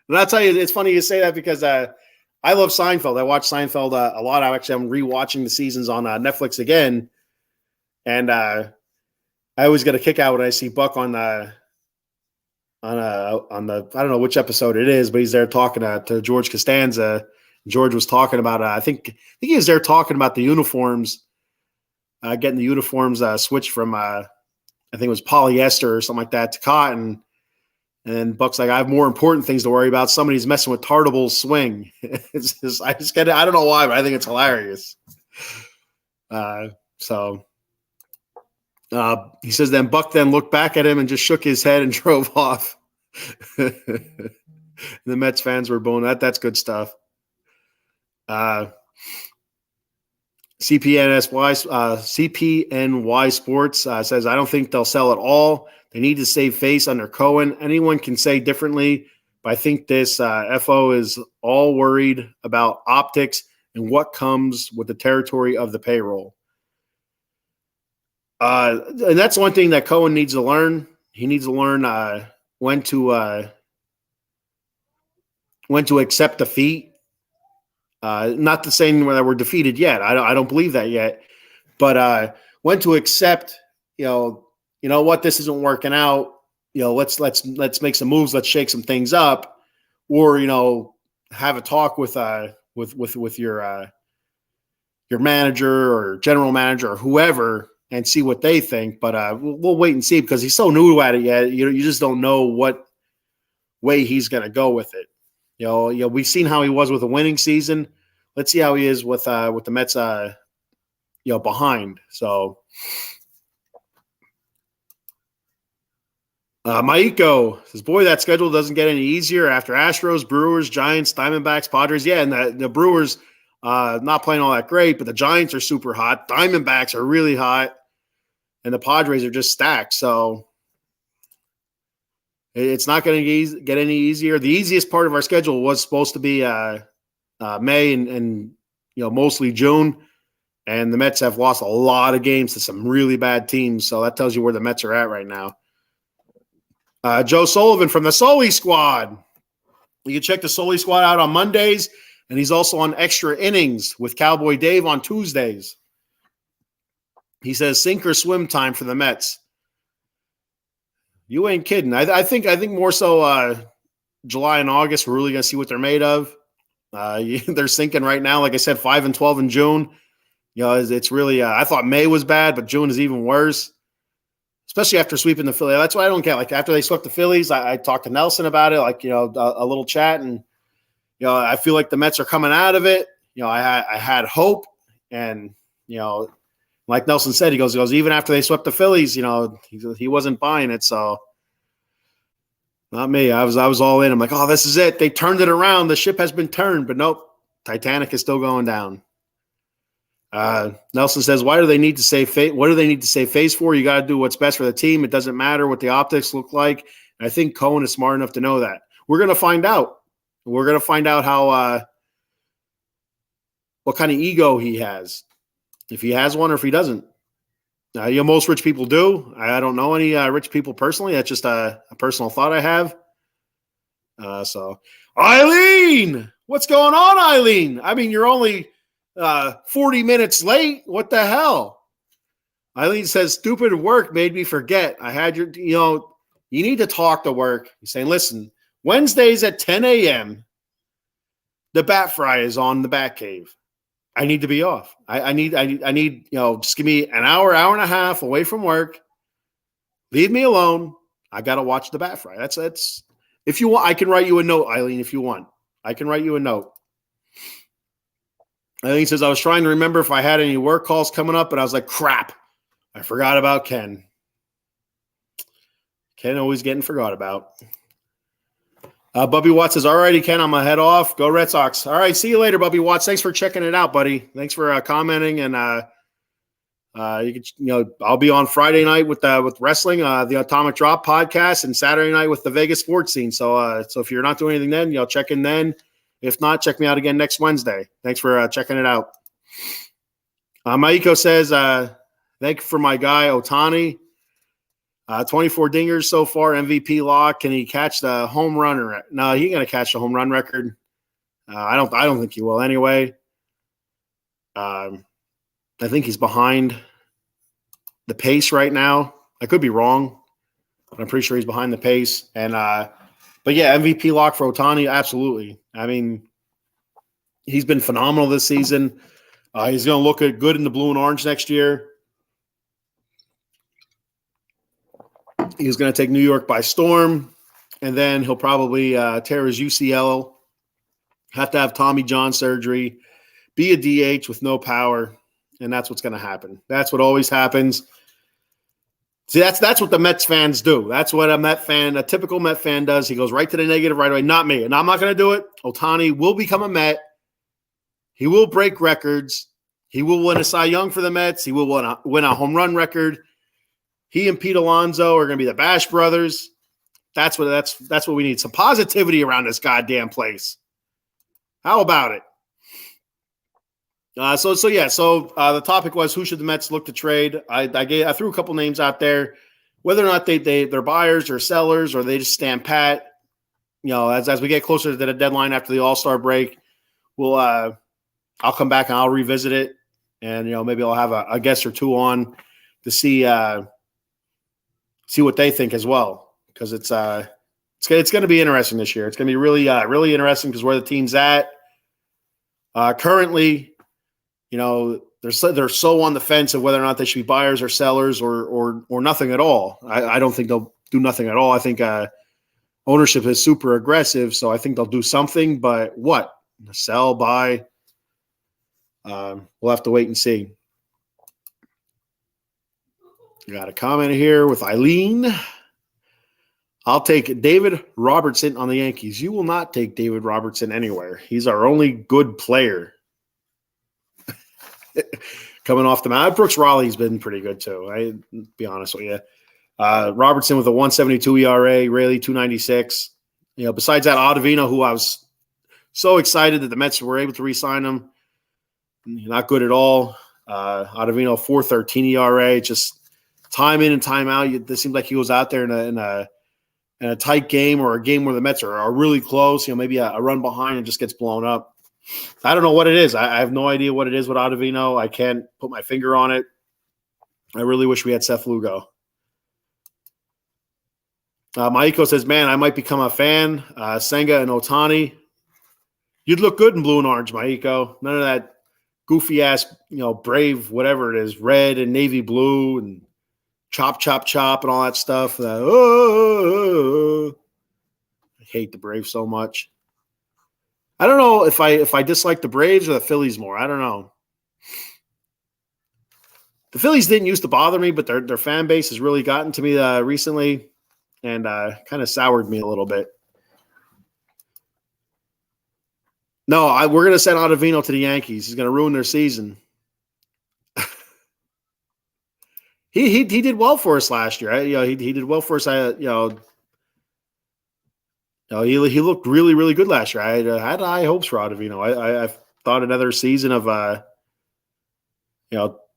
[SPEAKER 1] And I'll tell you, it's funny you say that because I love Seinfeld. I watch Seinfeld a lot. I'm rewatching the seasons on Netflix again, and I always get a kick out when I see Buck on the I don't know which episode it is, but he's there talking to George Costanza. George was talking about I think he was there talking about the uniforms, getting the uniforms switched from I think it was polyester or something like that to cotton. And then Buck's like, I have more important things to worry about. Somebody's messing with Tartable's swing. It's just, I just get it. I don't know why, but I think it's hilarious. He says, then Buck then looked back at him and just shook his head and drove off. The Mets fans were booing that. That's good stuff. CPNY Sports says, I don't think they'll sell at all. They need to save face under Cohen. Anyone can say differently, but I think this FO is all worried about optics and what comes with the territory of the payroll. And that's one thing that Cohen needs to learn. He needs to learn when to accept defeat. Not the saying that we're defeated yet. I don't believe that yet. But when to accept, you know what, this isn't working out. Let's make some moves. Let's shake some things up, or have a talk with your manager or general manager or whoever and see what they think. But we'll wait and see because he's so new at it yet. You just don't know what way he's going to go with it. We've seen how he was with a winning season. Let's see how he is with the Mets. Behind. So. Maiko says, boy, that schedule doesn't get any easier after Astros, Brewers, Giants, Diamondbacks, Padres. Yeah, and the Brewers not playing all that great, but the Giants are super hot. Diamondbacks are really hot, and the Padres are just stacked. So it's not going to get any easier. The easiest part of our schedule was supposed to be May and mostly June, and the Mets have lost a lot of games to some really bad teams. So that tells you where the Mets are at right now. Joe Sullivan from the Sully Squad. You can check the Sully Squad out on Mondays, and he's also on Extra Innings with Cowboy Dave on Tuesdays. He says sink or swim time for the Mets. You ain't kidding. I think more so July and August, we're really going to see what they're made of. They're sinking right now. Like I said, 5-12 in June. It's really I thought May was bad, but June is even worse. Especially after sweeping the Phillies. That's why I don't get. Like after they swept the Phillies, I talked to Nelson about it, a little chat, and I feel like the Mets are coming out of it. I had hope, and like Nelson said, he goes even after they swept the Phillies, he wasn't buying it. So not me. I was all in. I'm like, oh, this is it. They turned it around. The ship has been turned, but nope, Titanic is still going down. Nelson says, why do they need to save face? What do they need to save face for? You got to do what's best for the team. It doesn't matter what the optics look like. And I think Cohen is smart enough to know that. We're going to find out. We're going to find out how what kind of ego he has, if he has one or if he doesn't. Most rich people do. I don't know any rich people personally. That's just a personal thought I have. So, Eileen, what's going on, Eileen? I mean, you're only 40 minutes late. What the hell? Eileen says, stupid work made me forget. I had your, you need to talk to work. You're saying, listen, Wednesdays at 10 a.m., the Bat Fry is on the Bat Cave. I need to be off. I need, just give me an hour and a half away from work. Leave me alone. I got to watch the Bat Fry. That's, if you want, I can write you a note, Eileen, if you want. I can write you a note. Eileen says, I was trying to remember if I had any work calls coming up, but I was like, crap. I forgot about Ken. Ken always getting forgot about. Bubby Watts says, all righty, Ken, I'm going to head off. Go Red Sox. All right, see you later, Bubby Watts. Thanks for checking it out, buddy. Thanks for commenting. And you can, I'll be on Friday night with wrestling, the Atomic Drop podcast, and Saturday night with the Vegas sports scene. So if you're not doing anything then, check in then. If not, check me out again next Wednesday. Thanks for checking it out. Maiko says, thank you for my guy, Otani. 24 dingers so far, MVP lock. Can he catch the home run? No, he ain't going to catch the home run record. I don't think he will anyway. I think he's behind the pace right now. I could be wrong, but I'm pretty sure he's behind the pace. And but yeah, MVP lock for Otani, absolutely. I mean, he's been phenomenal this season. He's going to look good in the blue and orange next year. He's going to take New York by storm, and then he'll probably tear his UCL, have to have Tommy John surgery, be a DH with no power, and that's what's going to happen. That's what always happens. See, that's what the Mets fans do. That's what a typical Met fan does. He goes right to the negative right away. Not me, and I'm not going to do it. Otani will become a Met. He will break records. He will win a Cy Young for the Mets. He will win a home run record. He and Pete Alonso are going to be the Bash brothers. That's what we need. Some positivity around this goddamn place. How about it? So the topic was, who should the Mets look to trade? I threw a couple names out there. Whether or not they're buyers or sellers, or they just stand pat. As we get closer to the deadline after the All-Star break, I'll come back and I'll revisit it, and maybe I'll have a guest or two on to see what they think as well, because it's going to be interesting this year. It's going to be really really interesting because where the team's at currently, they're so on the fence of whether or not they should be buyers or sellers or nothing at all. I don't think they'll do nothing at all. I think ownership is super aggressive, so I think they'll do something. But what? Sell, buy? We'll have to wait and see. Got a comment here with Eileen. I'll take David Robertson on the Yankees. You will not take David Robertson anywhere. He's our only good player. Coming off the mound. Brooks Raleigh's been pretty good too. I'll be honest with you. Robertson with a 1.72 ERA, Raley 2.96. Besides that, Ottavino, who I was so excited that the Mets were able to re-sign him, not good at all. Ottavino 4.13 ERA, just time in and time out. It seems like he goes out there in a tight game, or a game where the Mets are really close, maybe a run behind and just gets blown up. I don't know what it is. I have no idea what it is with Ottavino. I can't put my finger on it. I really wish we had Seth Lugo. Maiko says, man, I might become a fan. Senga and Otani. You'd look good in blue and orange, Maiko. None of that goofy-ass, Brave, whatever it is, red and navy blue and chop, chop, chop and all that stuff. I hate the Braves so much. I don't know if I dislike the Braves or the Phillies more. I don't know. The Phillies didn't used to bother me, but their fan base has really gotten to me recently, and kind of soured me a little bit. No, we're going to send Ottavino to the Yankees. He's going to ruin their season. He did well for us last year. He did well for us. He looked really, really good last year. I had high hopes for Ottavino. I thought another season of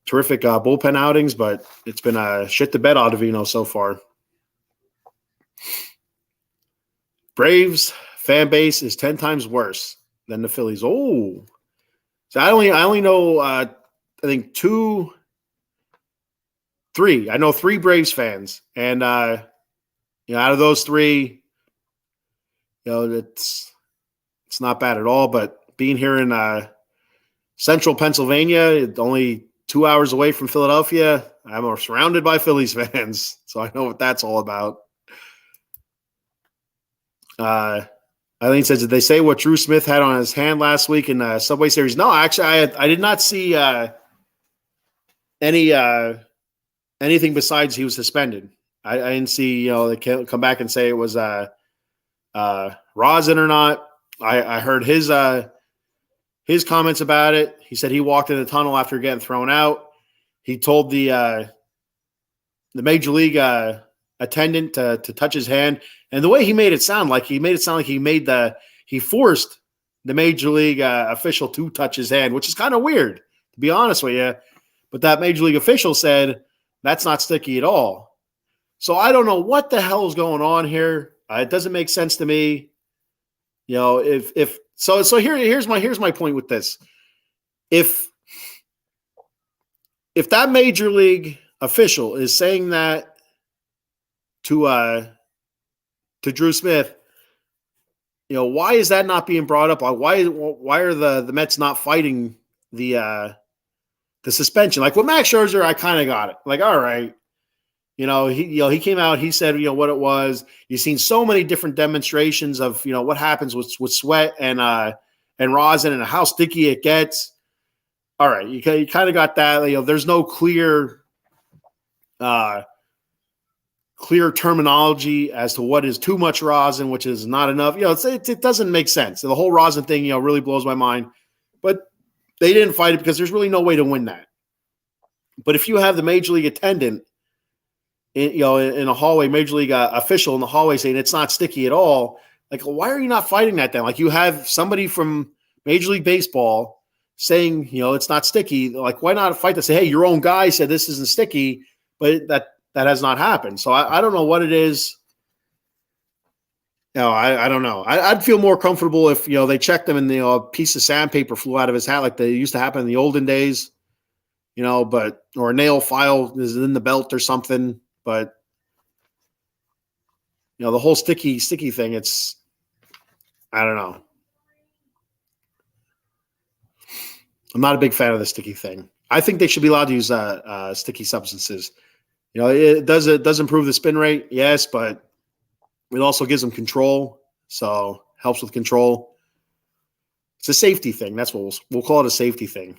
[SPEAKER 1] terrific bullpen outings, but it's been a shit to bed Ottavino so far. Braves fan base is 10 times worse than the Phillies. Oh, so I only know I think three. I know three Braves fans, and out of those three, it's not bad at all. But being here in central Pennsylvania, only 2 hours away from Philadelphia, I'm surrounded by Phillies fans, so I know what that's all about. Eileen says, did they say what Drew Smith had on his hand last week in the Subway Series? No, actually, I did not see anything besides he was suspended. I didn't see they come back and say it was rosin or not. I heard his comments about it. He said he walked in the tunnel after getting thrown out. He told the major league attendant to touch his hand, and the way he made it sound like he forced the major league official to touch his hand, which is kind of weird, to be honest with you. but that major league official said that's not sticky at all. So I don't know what the hell is going on here. It doesn't make sense to me. You know, if so here's my point with this. If that major league official is saying that to Drew Smith, you know, why is that not being brought up? Why are the Mets not fighting the suspension? Like with Max Scherzer, I kind of got it. Like, all right, he came out, he said, what it was. You've seen so many different demonstrations of, what happens with sweat and rosin and how sticky it gets. All right, you kind of got that. There's no clear terminology as to what is too much rosin, which is not enough. It doesn't make sense. The whole rosin thing, really blows my mind. But they didn't fight it because there's really no way to win that. But if you have the major league attendant, in a hallway, major league official in the hallway saying it's not sticky at all, like, why are you not fighting that then? Like, you have somebody from Major League Baseball saying, it's not sticky. Like, why not fight to say, hey, your own guy said this isn't sticky, but that has not happened. So I don't know what it is. I don't know. I'd feel more comfortable if, they checked him and a piece of sandpaper flew out of his hat like they used to happen in the olden days, or a nail file is in the belt or something. But, the whole sticky thing, I don't know. I'm not a big fan of the sticky thing. I think they should be allowed to use sticky substances. It does improve the spin rate, yes, but it also gives them control, so helps with control. It's a safety thing. That's what we'll call it, a safety thing.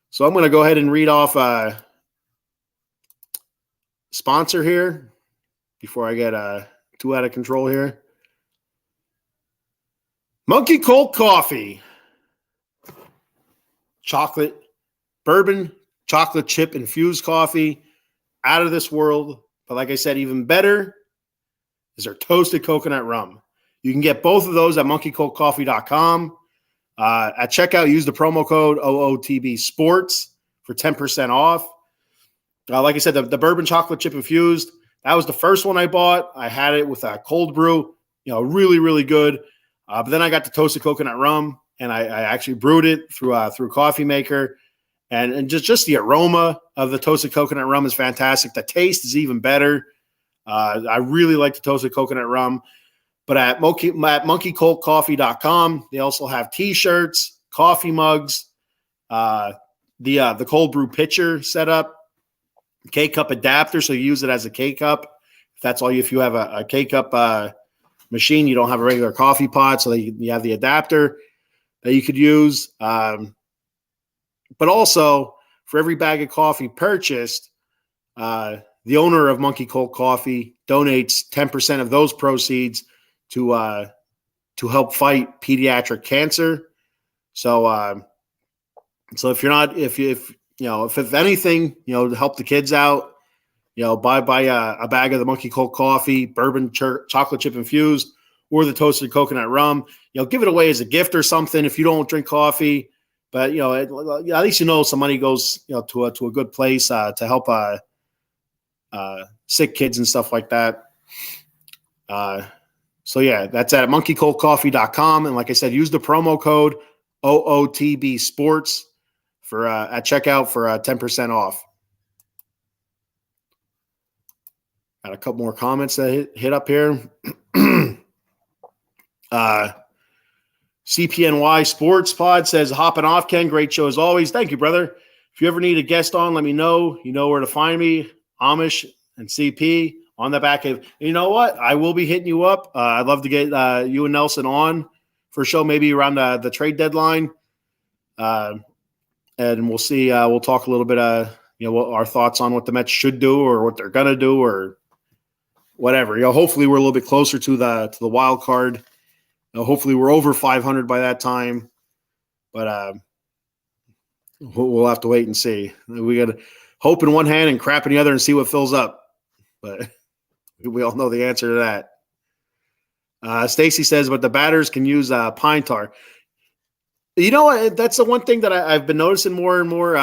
[SPEAKER 1] So I'm going to go ahead and read off sponsor here before I get too out of control here. Monkey Cold Coffee. Bourbon chocolate chip infused coffee. Out of this world. But like I said, even better is their toasted coconut rum. You can get both of those at monkeycoldcoffee.com. At checkout, use the promo code OOTB Sports for 10% off. Like I said, the bourbon chocolate chip infused, that was the first one I bought. I had it with a cold brew, really, really good. But then I got the toasted coconut rum, and I actually brewed it through a coffee maker. And just the aroma of the toasted coconut rum is fantastic. The taste is even better. I really like the toasted coconut rum. But at monkeycoldcoffee.com, they also have T-shirts, coffee mugs, the cold brew pitcher set up, K-cup adapter, so you use it as a K-cup. If you have a K-cup machine, you don't have a regular coffee pot, so you have the adapter that you could use. But also, for every bag of coffee purchased, the owner of Monkey Cold Coffee donates 10% of those proceeds to help fight pediatric cancer. So if anything, to help the kids out, buy a bag of the Monkey Cold Coffee, bourbon chocolate chip infused, or the toasted coconut rum. Give it away as a gift or something if you don't drink coffee. But at least some money goes to a good place to help sick kids and stuff like that. So yeah, that's at monkeycoldcoffee.com, and like I said, use the promo code OOTB Sports for at checkout for 10% off. Got a couple more comments that hit up here. CPNY Sports Pod says, hopping off, Ken. Great show as always. Thank you, brother. If you ever need a guest on, let me know. You know where to find me. Amish and CP on the back of. You know what? I will be hitting you up. I'd love to get you and Nelson on for a show, maybe around the trade deadline. And we'll see. We'll talk a little bit, what our thoughts on what the Mets should do or what they're gonna do or whatever. Hopefully we're a little bit closer to the wild card. Hopefully we're over 500 by that time, but we'll have to wait and see. We got to hope in one hand and crap in the other and see what fills up. But we all know the answer to that. Stacy says, but the batters can use pine tar. You know what? That's the one thing that I've been noticing more and more.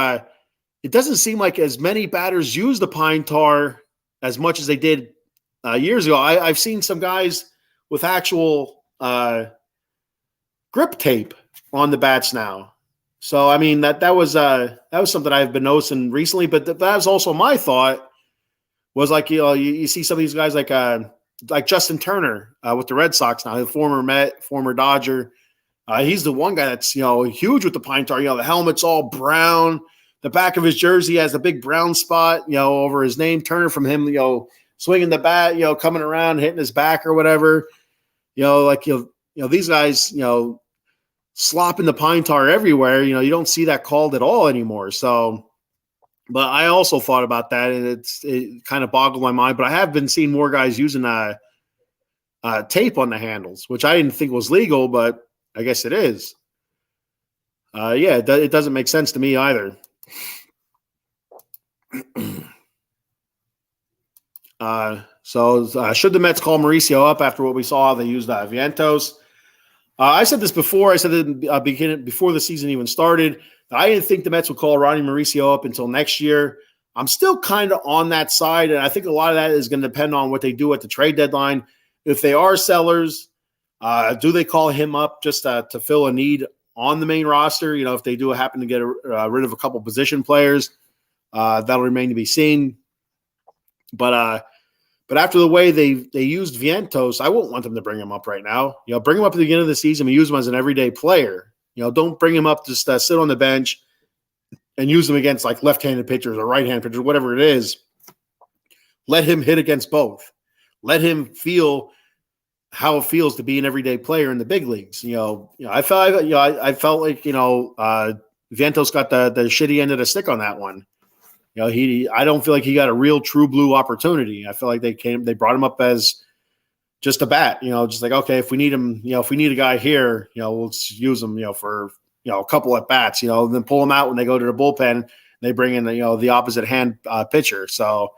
[SPEAKER 1] it doesn't seem like as many batters use the pine tar as much as they did years ago. I've seen some guys with actual grip tape on the bats now. So I mean that was something I've been noticing recently. But that was also my thought. Was like you see some of these guys like Justin Turner with the Red Sox now, the former Met, former Dodger. He's the one guy that's huge with the pine tar. The helmet's all brown. The back of his jersey has the big brown spot over his name. Turner, from him swinging the bat, coming around, hitting his back or whatever. These guys slopping the pine tar everywhere. You don't see that called at all anymore. So. But I also thought about that, and it kind of boggled my mind. But I have been seeing more guys using tape on the handles, which I didn't think was legal, but I guess it is. It doesn't make sense to me either. Should the Mets call Mauricio up after what we saw? They used Vientos. I said this before. I said it before the season even started. I didn't think the Mets would call Ronny Mauricio up until next year. I'm still kind of on that side, and I think a lot of that is going to depend on what they do at the trade deadline. If they are sellers, do they call him up just to fill a need on the main roster? If they do happen to get rid of a couple position players, that'll remain to be seen. But after the way they used Vientos, I wouldn't want them to bring him up right now. Bring him up at the beginning of the season and use him as an everyday player. Don't bring him up to just sit on the bench and use him against like left-handed pitchers or right-handed pitchers, whatever it is. Let him hit against both. Let him feel how it feels to be an everyday player in the big leagues. I felt like Vientos got the shitty end of the stick on that one. I don't feel like he got a real true blue opportunity. I feel like they brought him up as just a bat, just like, okay, if we need him, if we need a guy here, we'll use him, for, a couple at bats, then pull him out when they go to the bullpen. They bring in the opposite hand pitcher. So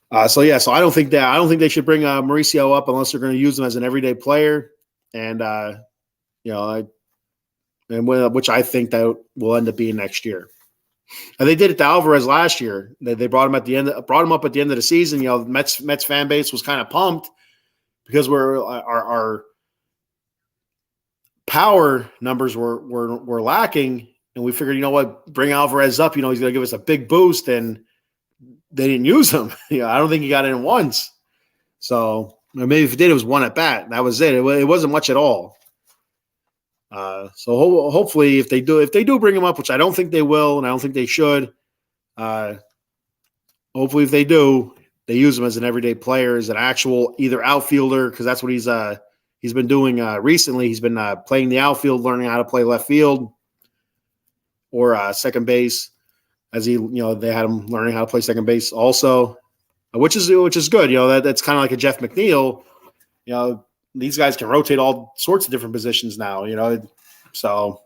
[SPEAKER 1] I don't think they should bring Mauricio up unless they're going to use him as an everyday player. And, which I think that will end up being next year. And they did it to Alvarez last year. They brought him up at the end of the season. Mets fan base was kind of pumped because our power numbers were lacking, and we figured, bring Alvarez up. He's going to give us a big boost, and they didn't use him. I don't think he got in once. So maybe if he did, it was one at bat. That was it. It wasn't much at all. Hopefully if they do bring him up, which I don't think they will, and I don't think they should, hopefully if they do, they use him as an everyday player, as an actual either outfielder, because that's what he's been doing recently. He's been playing the outfield, learning how to play left field or second base, as they had him learning how to play second base also, which is good. That's kind of like a Jeff McNeil. These guys can rotate all sorts of different positions now, So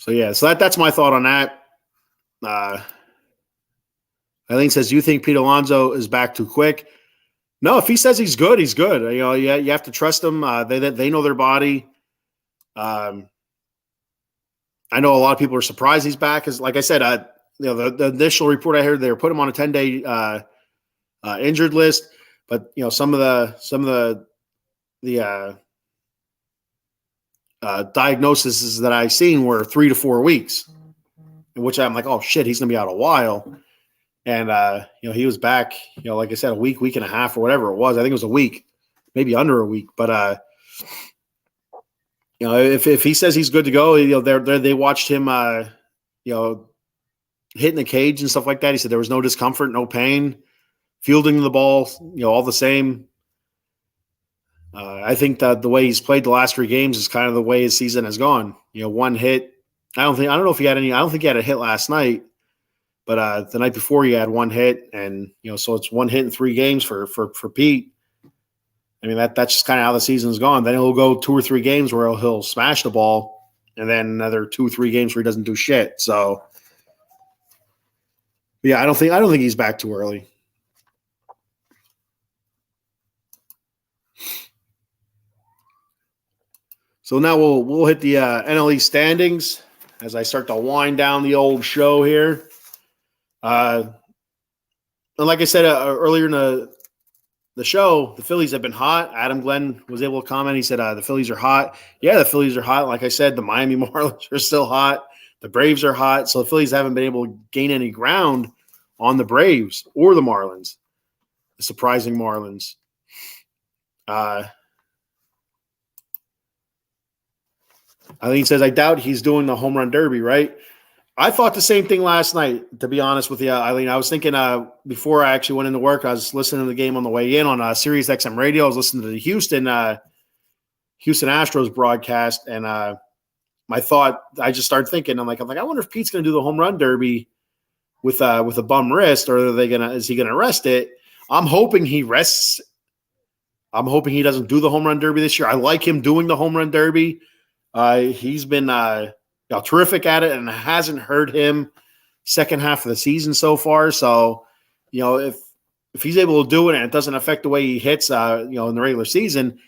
[SPEAKER 1] that's my thought on that. Eileen says, "Do you think Pete Alonso is back too quick?" No, if he says he's good, he's good. You have to trust him. They know their body. I know a lot of people are surprised he's back. Because, like I said, the initial report I heard, they were putting him on a 10-day injured list, but some of the diagnoses that I've seen were 3 to 4 weeks, in which I'm like, oh shit, he's gonna be out a while. And he was back, like I said, a week and a half or whatever it was. I think it was a week, maybe under a week. But if he says he's good to go, they watched him, hitting the cage and stuff like that. He said there was no discomfort, no pain. Fielding the ball, all the same. I think that the way he's played the last 3 games is kind of the way his season has gone. One hit. I don't know if he had any. I don't think he had a hit last night, but the night before he had 1 hit, and so it's 1 hit in 3 games for Pete. I mean that's just kind of how the season's gone. Then he'll go 2 or 3 games where he'll smash the ball, and then another 2 or 3 games where he doesn't do shit. So yeah, I don't think he's back too early. So now we'll hit the NL East standings as I start to wind down the old show here. And like I said earlier in the show, the Phillies have been hot. Adam Glenn was able to comment. He said the Phillies are hot. Yeah, the Phillies are hot. Like I said, the Miami Marlins are still hot. The Braves are hot. So the Phillies haven't been able to gain any ground on the Braves or the Marlins, the surprising Marlins. Eileen says, I doubt he's doing the home run derby, right? I thought the same thing last night, to be honest with you, Eileen. I was thinking before I actually went into work, I was listening to the game on the way in on Sirius XM radio. I was listening to the Houston Astros broadcast, and my thought, I just started thinking, I'm like, I wonder if Pete's going to do the home run derby with a bum wrist, or is he gonna rest it? I'm hoping he rests. I'm hoping he doesn't do the home run derby this year. I like him doing the home run derby. He's been terrific at it, and it hasn't hurt him second half of the season so far. So, if he's able to do it and it doesn't affect the way he hits, in the regular season,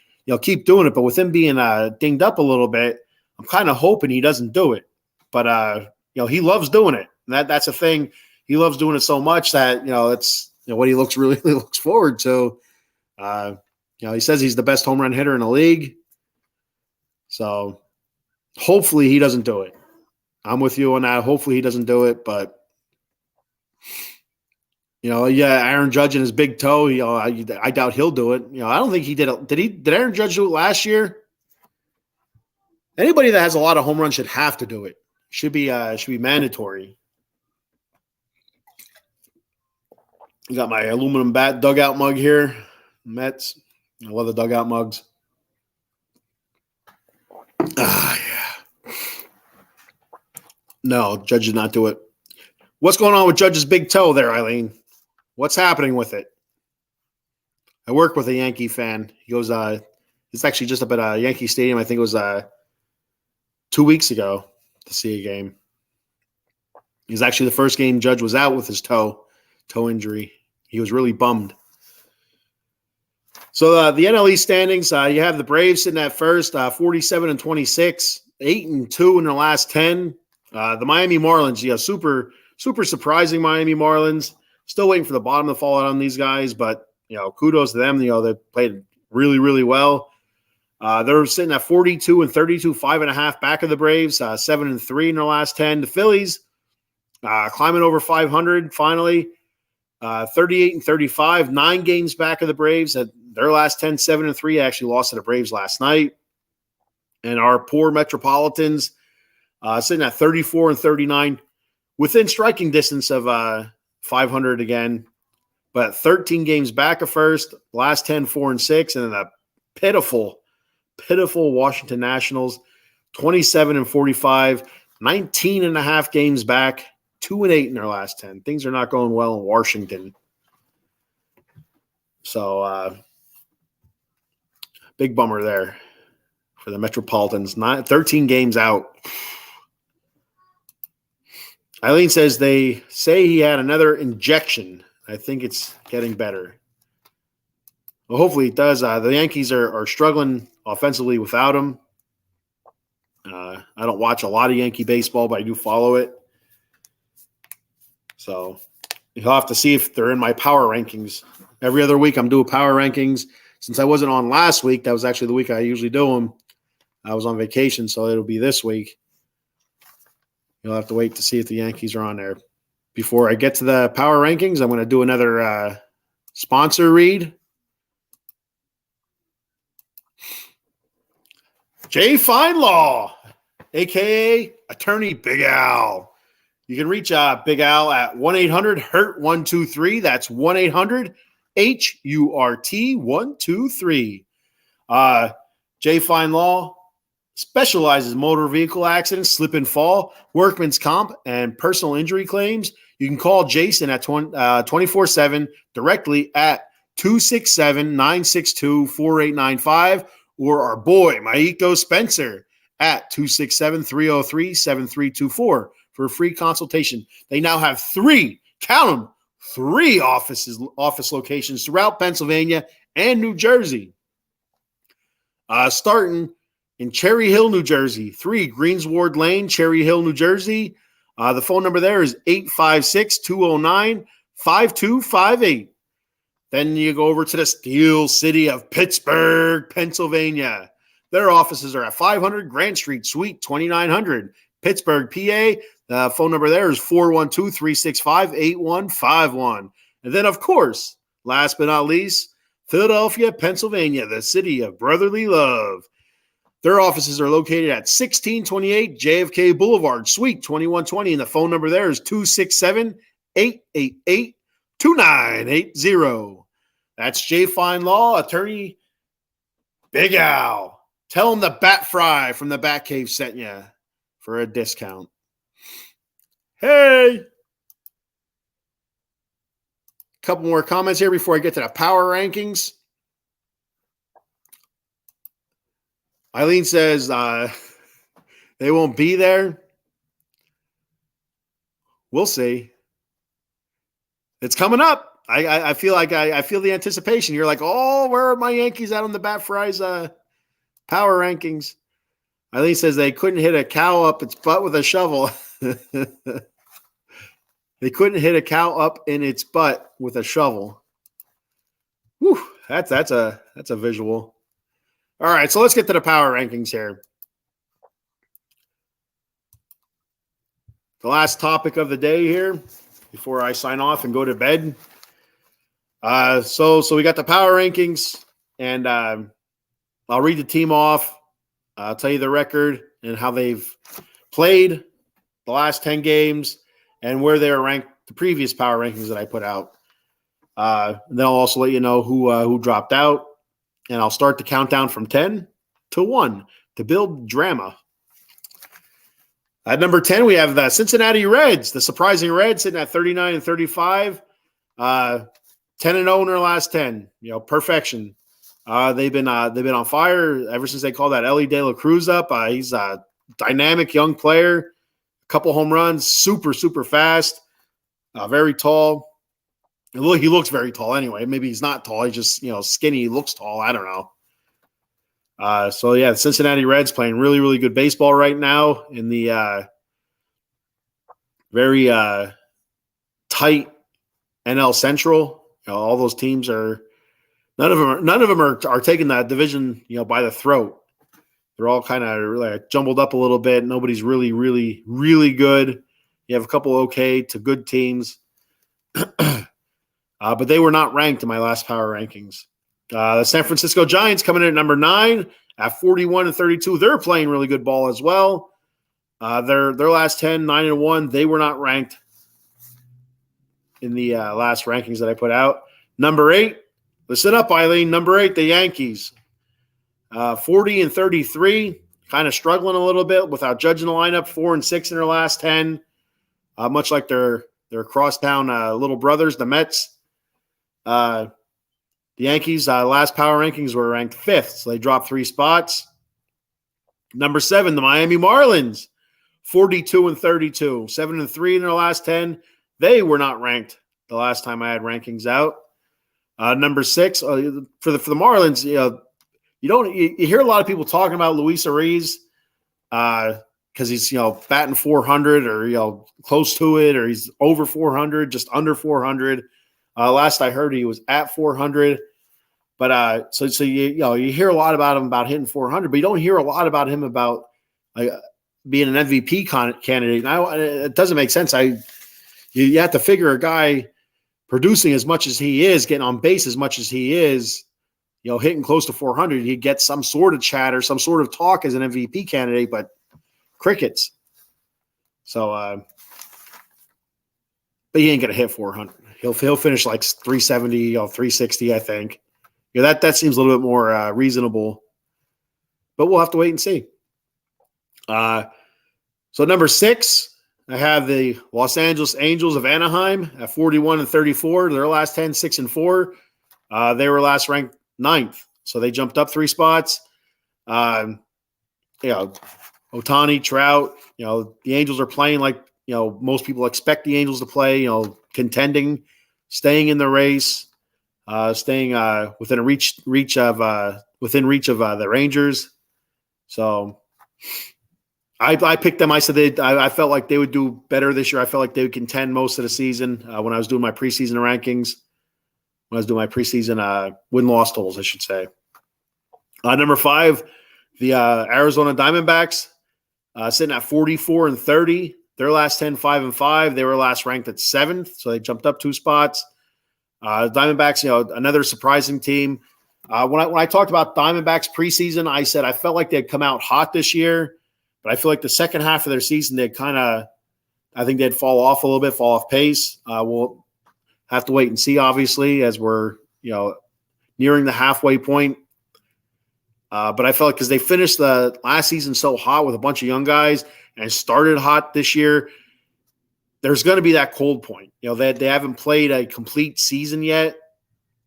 [SPEAKER 1] keep doing it. But with him being dinged up a little bit, I'm kind of hoping he doesn't do it. But he loves doing it. And that's a thing. He loves doing it so much that it's what he really looks forward to. He says he's the best home run hitter in the league. So hopefully he doesn't do it. I'm with you on that. Hopefully he doesn't do it, but Aaron Judge and his big toe. I doubt he'll do it. I don't think he did it. Did Aaron Judge do it last year? Anybody that has a lot of home runs should have to do it. Should be mandatory. You got my aluminum bat dugout mug here. Mets. I love the dugout mugs. Yeah. No, Judge did not do it. What's going on with Judge's big toe there, Eileen? What's happening with it? I work with a Yankee fan. He goes, it's actually just up at Yankee Stadium. I think it was 2 weeks ago to see a game. It was actually the first game Judge was out with his toe injury. He was really bummed. So the NL East standings, you have the Braves sitting at first, 47-26, 8-2 in their last 10. The Miami Marlins, super, super surprising Miami Marlins. Still waiting for the bottom to fall out on these guys, but kudos to them. They played really, really well. They're sitting at 42-32, 5.5 back of the Braves, 7-3 in their last 10. The Phillies climbing over 500 finally, 38-35, 9 games back of the Braves. At their last 10, 7-3, actually lost to the Braves last night. And our poor Metropolitans sitting at 34-39, within striking distance of 500 again, but 13 games back of first, last 10, 4-6, and then a pitiful Washington Nationals, 27-45, 19.5 games back, 2-8 in their last 10. Things are not going well in Washington. So, big bummer there for the Metropolitans. 13 games out. Eileen says they say he had another injection. I think it's getting better. Well, hopefully it does. The Yankees are struggling offensively without him. I don't watch a lot of Yankee baseball, but I do follow it. So you'll have to see if they're in my power rankings. Every other week I'm doing power rankings. Since I wasn't on last week, that was actually the week I usually do them. I was on vacation, so it'll be this week. You'll have to wait to see if the Yankees are on there. Before I get to the power rankings, I'm going to do another sponsor read. Jay Feinlaw, a.k.a. Attorney Big Al. You can reach Big Al at 1-800-HURT-123. That's 1-800-HURT-123. Jay Feinlaw specializes in motor vehicle accidents, slip and fall, workman's comp, and personal injury claims. You can call Jason at 24/7 directly at 267-962-4895, or our boy, Maiko Spencer, at 267-303-7324 for a free consultation. They now have 3 office locations throughout Pennsylvania and New Jersey. Starting in Cherry Hill, New Jersey. 3 Greensward Lane, Cherry Hill, New Jersey. The phone number there is 856-209-5258. Then you go over to the Steel City of Pittsburgh, Pennsylvania. Their offices are at 500 Grant Street, Suite 2900, Pittsburgh, PA. The phone number there is 412-365-8151. And then, of course, last but not least, Philadelphia, Pennsylvania, the city of brotherly love. Their offices are located at 1628 JFK Boulevard, Suite 2120, and the phone number there is 267-888-2980. That's Jay Fine Law, attorney Big Al. Tell him the Bat Fry from the Bat Cave sent you for a discount. Hey! Couple more comments here before I get to the power rankings. Eileen says they won't be there. We'll see. It's coming up. I feel like I feel the anticipation. You're like, oh, where are my Yankees out on the Bat Fries power rankings? Eileen says they couldn't hit a cow up its butt with a shovel. They couldn't hit a cow up in its butt with a shovel. Whew, that's a visual. All right, so let's get to the power rankings here. The last topic of the day here before I sign off and go to bed. So we got the power rankings, and I'll read the team off. I'll tell you the record and how they've played the last 10 games and where they were ranked the previous power rankings that I put out. And then I'll also let you know who dropped out. And I'll start the countdown from 10 to 1 to build drama. At number 10, we have the Cincinnati Reds, the surprising Reds, sitting at 39 and 35, 10-0 in their last 10. Perfection. They've been on fire ever since they called that Ellie De La Cruz up. He's a dynamic young player, a couple home runs, super, super fast, very tall. He looks very tall anyway. Maybe he's not tall. He's just, skinny. He looks tall. I don't know. The Cincinnati Reds playing really, really good baseball right now in the very tight NL Central. All those teams are none of them are taking that division, by the throat. They're all kind of really jumbled up a little bit. Nobody's really, really, really good. You have a couple okay to good teams. But they were not ranked in my last power rankings. The San Francisco Giants coming in at number 9 at 41 and 32. They're playing really good ball as well. Their last 10, 9 and 1. They were not ranked in the last rankings that I put out. Number 8, listen up, Eileen. Number 8, the Yankees, 40 and 33. Kind of struggling a little bit without judging the lineup. 4 and 6 in their last 10. Much like their crosstown little brothers, the Mets. The Yankees' last power rankings were ranked 5th, so they dropped 3 spots. Number 7, the Miami Marlins, 42 and 32, 7 and 3 in their last 10. They were not ranked the last time I had rankings out. Number 6, for the Marlins, you hear a lot of people talking about Luis Ariz because he's batting 400 or close to it, or he's over 400, just under 400. Last I heard, he was at 400, but so you hear a lot about him about hitting 400, but you don't hear a lot about him about being an MVP candidate. Now it doesn't make sense. You have to figure a guy producing as much as he is, getting on base as much as he is, hitting close to 400, he gets some sort of chatter, some sort of talk as an MVP candidate, but crickets. So, but he ain't gonna hit 400. He'll finish like 370, 360, I think. That seems a little bit more reasonable. But we'll have to wait and see. So number 6, I have the Los Angeles Angels of Anaheim at 41 and 34. Their last 10, 6 and 4. They were last ranked 9th, so they jumped up 3 spots. Ohtani, Trout. The Angels are playing like most people expect the Angels to play. Contending, staying in the race, staying within reach of the Rangers. So I picked them. I said I felt like they would do better this year. I felt like they would contend most of the season when I was doing my preseason rankings. When I was doing my preseason win-loss totals, I should say. Number 5, the Arizona Diamondbacks, sitting at 44-30. Their last 10, 5-5. They were last ranked at 7th, so they jumped up 2 spots. Diamondbacks, another surprising team. When I talked about Diamondbacks preseason, I said I felt like they'd come out hot this year, but I feel like the second half of their season, I think they'd fall off a little bit, fall off pace. We'll have to wait and see, obviously, as we're nearing the halfway point. But I felt like because they finished the last season so hot with a bunch of young guys and started hot this year, there's going to be that cold point. They haven't played a complete season yet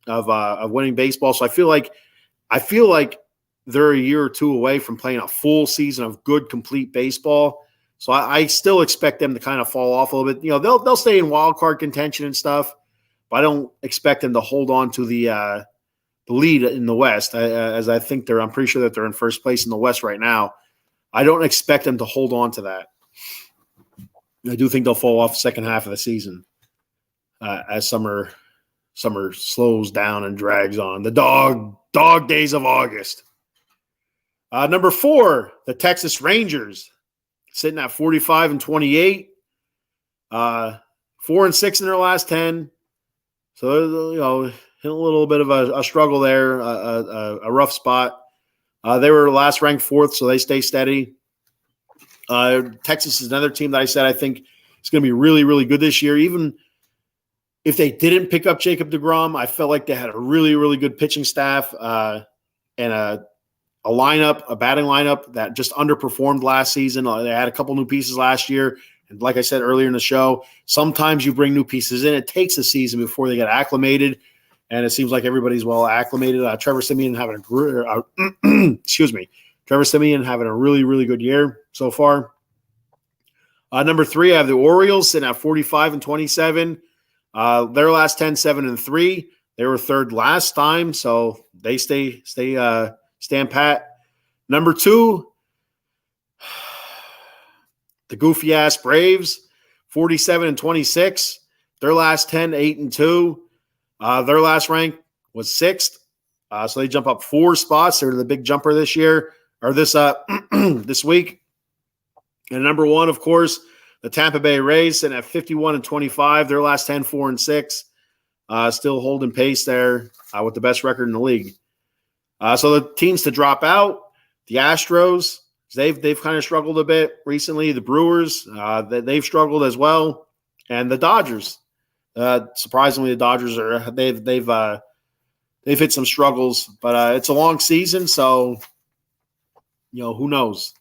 [SPEAKER 1] of winning baseball. So I feel like they're a year or two away from playing a full season of good, complete baseball. So I still expect them to kind of fall off a little bit. They'll stay in wild card contention and stuff, but I don't expect them to hold on to the lead in the West, as I think I'm pretty sure that they're in first place in the West right now. I don't expect them to hold on to that. I do think they'll fall off the second half of the season as summer slows down and drags on. The dog days of August. Number 4, the Texas Rangers, sitting at 45-28, 4-6 in their last 10. So hit a little bit of a struggle there, a rough spot. They were last ranked 4th, so they stay steady. Texas is another team that I said I think is going to be really, really good this year. Even if they didn't pick up Jacob deGrom, I felt like they had a really, really good pitching staff and a batting lineup that just underperformed last season. They had a couple new pieces last year. And like I said earlier in the show, sometimes you bring new pieces in. It takes a season before they get acclimated. And it seems like everybody's well acclimated. Trevor Siemian having Trevor Siemian having a really, really good year so far. Number 3, I have the Orioles sitting at 45-27. Their last 10, 7-3. They were 3rd last time, so they stand pat. Number 2, the goofy ass Braves, 47-26. Their last 10, 8-2. Their last rank was 6th. So they jump up 4 spots. They're the big jumper this year, or this this week. And number 1, of course, the Tampa Bay Rays sitting at 51-25. Their last 10, 4-6. Still holding pace there with the best record in the league. So the teams to drop out, the Astros, they've kind of struggled a bit recently. The Brewers, they've struggled as well. And the Dodgers. Surprisingly, the Dodgers they've hit some struggles, but it's a long season, so who knows?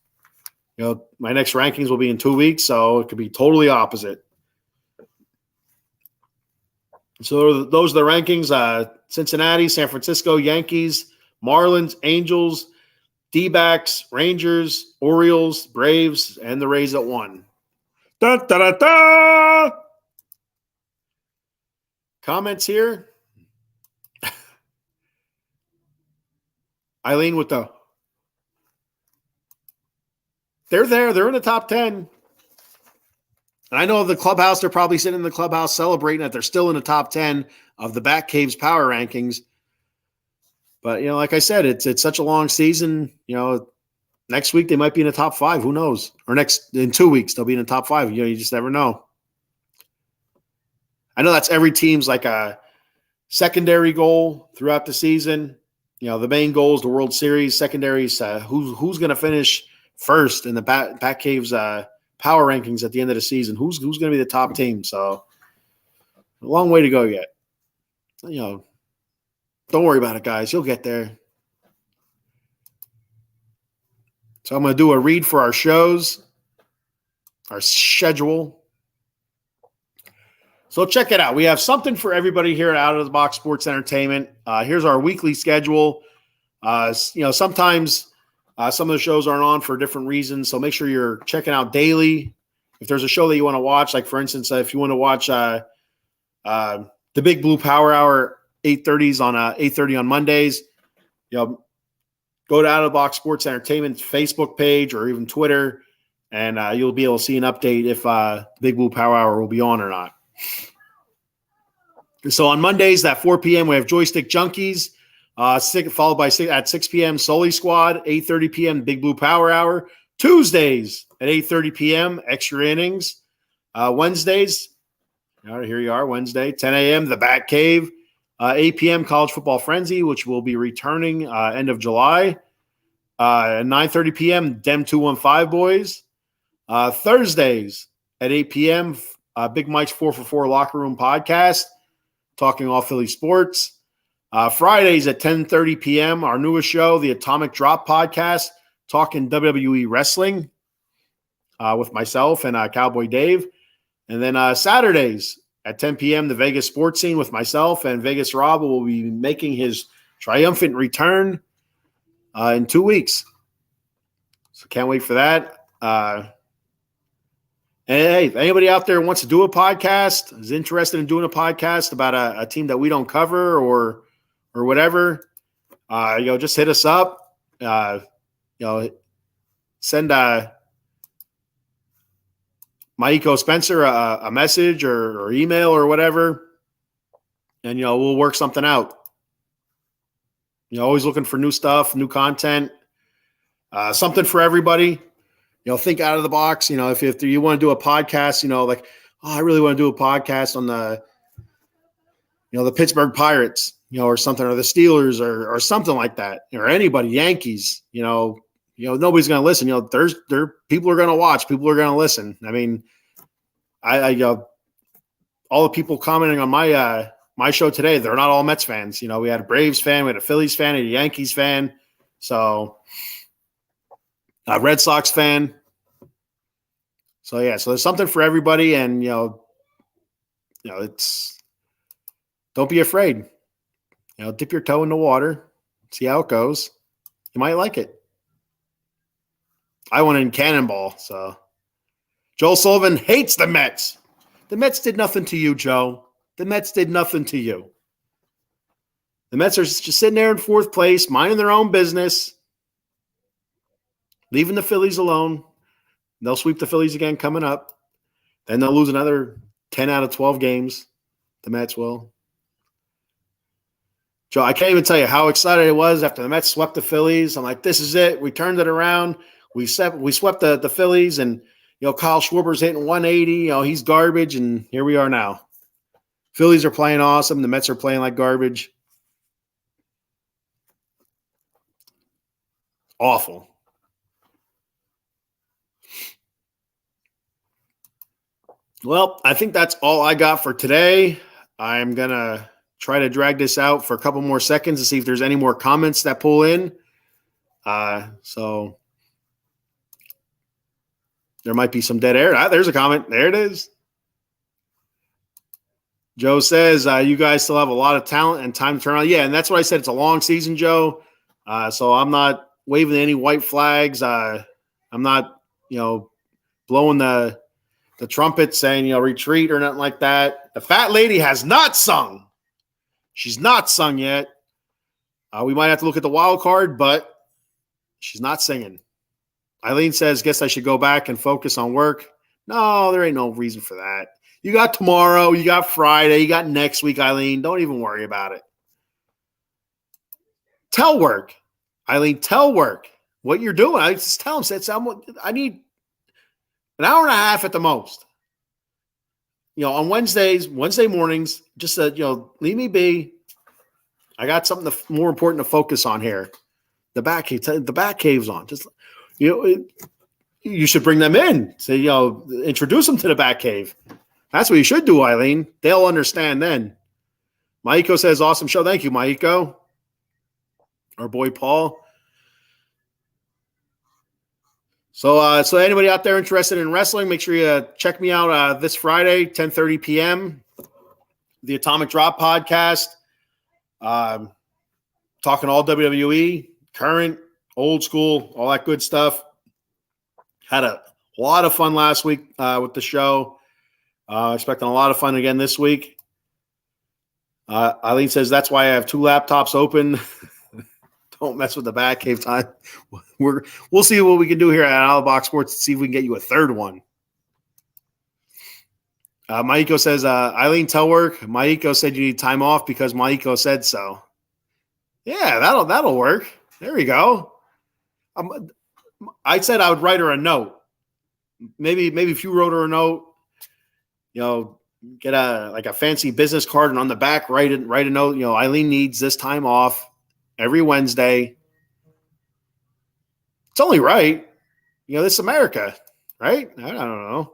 [SPEAKER 1] My next rankings will be in 2 weeks, so it could be totally opposite. So those are the rankings: Cincinnati, San Francisco, Yankees, Marlins, Angels, D-backs, Rangers, Orioles, Braves, and the Rays at 1. Da, da, da, da! Comments here? Eileen with they're there. They're in the top 10. And I know the clubhouse, they're probably sitting in the clubhouse celebrating that they're still in the top 10 of the Batcaves power rankings. But, like I said, it's such a long season. Next week they might be in the top 5. Who knows? Or in 2 weeks they'll be in the top 5. You just never know. I know that's every team's like a secondary goal throughout the season. The main goal is the World Series. Secondaries, who's going to finish first in the Batcaves power rankings at the end of the season? Who's going to be the top team? So a long way to go yet. Don't worry about it, guys. You'll get there. So I'm going to do a read for our shows, our schedule. So check it out. We have something for everybody here at Out of the Box Sports Entertainment. Here's our weekly schedule. Sometimes some of the shows aren't on for different reasons, so make sure you're checking out daily. If there's a show that you want to watch, like for instance, if you want to watch the Big Blue Power Hour 8:30 on Mondays, go to Out of the Box Sports Entertainment Facebook page or even Twitter, and you'll be able to see an update if Big Blue Power Hour will be on or not. So on Mondays at 4 p.m., we have Joystick Junkies, followed by at 6 p.m., Sully Squad, 8:30 p.m., Big Blue Power Hour. Tuesdays at 8:30 p.m., Extra Innings. Wednesdays, all right, here you are, Wednesday, 10 a.m., The Bat Cave. 8 p.m., College Football Frenzy, which will be returning end of July. 9:30 p.m., Dem 215 Boys. Thursdays at 8 p.m., Big Mike's 4 for 4 Locker Room Podcast, talking all Philly sports. Fridays at 10:30 p.m., our newest show, the Atomic Drop Podcast, talking WWE wrestling with myself and Cowboy Dave. And then Saturdays at 10 p.m., the Vegas Sports Scene with myself and Vegas Rob will be making his triumphant return in 2 weeks. So can't wait for that. And hey, if anybody out there wants to do a podcast, is interested in doing a podcast about a team that we don't cover or whatever, just hit us up. Send Maiko Spencer a message or email or whatever, and we'll work something out. Always looking for new stuff, new content, something for everybody. Think out of the box. If you want to do a podcast, I really want to do a podcast on the Pittsburgh Pirates, or something, or the Steelers, or something like that, or anybody, Yankees. Nobody's going to listen. There people are going to watch. People are going to listen. I mean, I all the people commenting on my show today, they're not all Mets fans. We had a Braves fan, we had a Phillies fan, a Yankees fan, so a Red Sox fan. So yeah, so there's something for everybody, and it's don't be afraid. Dip your toe in the water, see how it goes. You might like it. I went in cannonball, so Joel Sullivan hates the Mets. The Mets did nothing to you, Joe. The Mets did nothing to you. The Mets are just sitting there in fourth place, minding their own business, leaving the Phillies alone. They'll sweep the Phillies again coming up. Then they'll lose another 10 out of 12 games. The Mets will. Joe, I can't even tell you how excited I was after the Mets swept the Phillies. I'm like, this is it. We turned it around. We swept the Phillies, and Kyle Schwarber's hitting 180. He's garbage, and here we are now. Phillies are playing awesome. The Mets are playing like garbage. Awful. Well, I think that's all I got for today. I'm going to try to drag this out for a couple more seconds to see if there's any more comments that pull in. So there might be some dead air. There's a comment. There it is. Joe says, you guys still have a lot of talent and time to turn on. Yeah, and that's what I said. It's a long season, Joe. So I'm not waving any white flags. I'm not, blowing the trumpet saying, retreat or nothing like that. The fat lady has not sung. She's not sung yet. We might have to look at the wild card, but she's not singing. Eileen says, guess I should go back and focus on work. No, there ain't no reason for that. You got tomorrow, you got Friday, you got next week, Eileen. Don't even worry about it. Tell work. Eileen, tell work what you're doing. I just tell them, I need an hour and a half at the most. On Wednesday mornings, just leave me be. I got something more important to focus on here. The Bat Cave's on. Just you should bring them in. Say, introduce them to the Bat Cave. That's what you should do, Eileen. They'll understand then. Maiko says, awesome show. Thank you, Maiko. Our boy Paul. So anybody out there interested in wrestling, make sure you check me out this Friday, 10:30 p.m. The Atomic Drop Podcast. Talking all WWE, current, old school, all that good stuff. Had a lot of fun last week with the show. Expecting a lot of fun again this week. Eileen says, that's why I have two laptops open. Don't mess with the Batcave time. We'll see what we can do here at Outbox Sports to see if we can get you a third one. Maiko says, Eileen, tell work. Maiko said you need time off because Maiko said so. Yeah, that'll work. There we go. I said I would write her a note. Maybe if you wrote her a note, get a fancy business card and on the back write a note. Eileen needs this time off every Wednesday. It's only right. This is America, right? I don't know.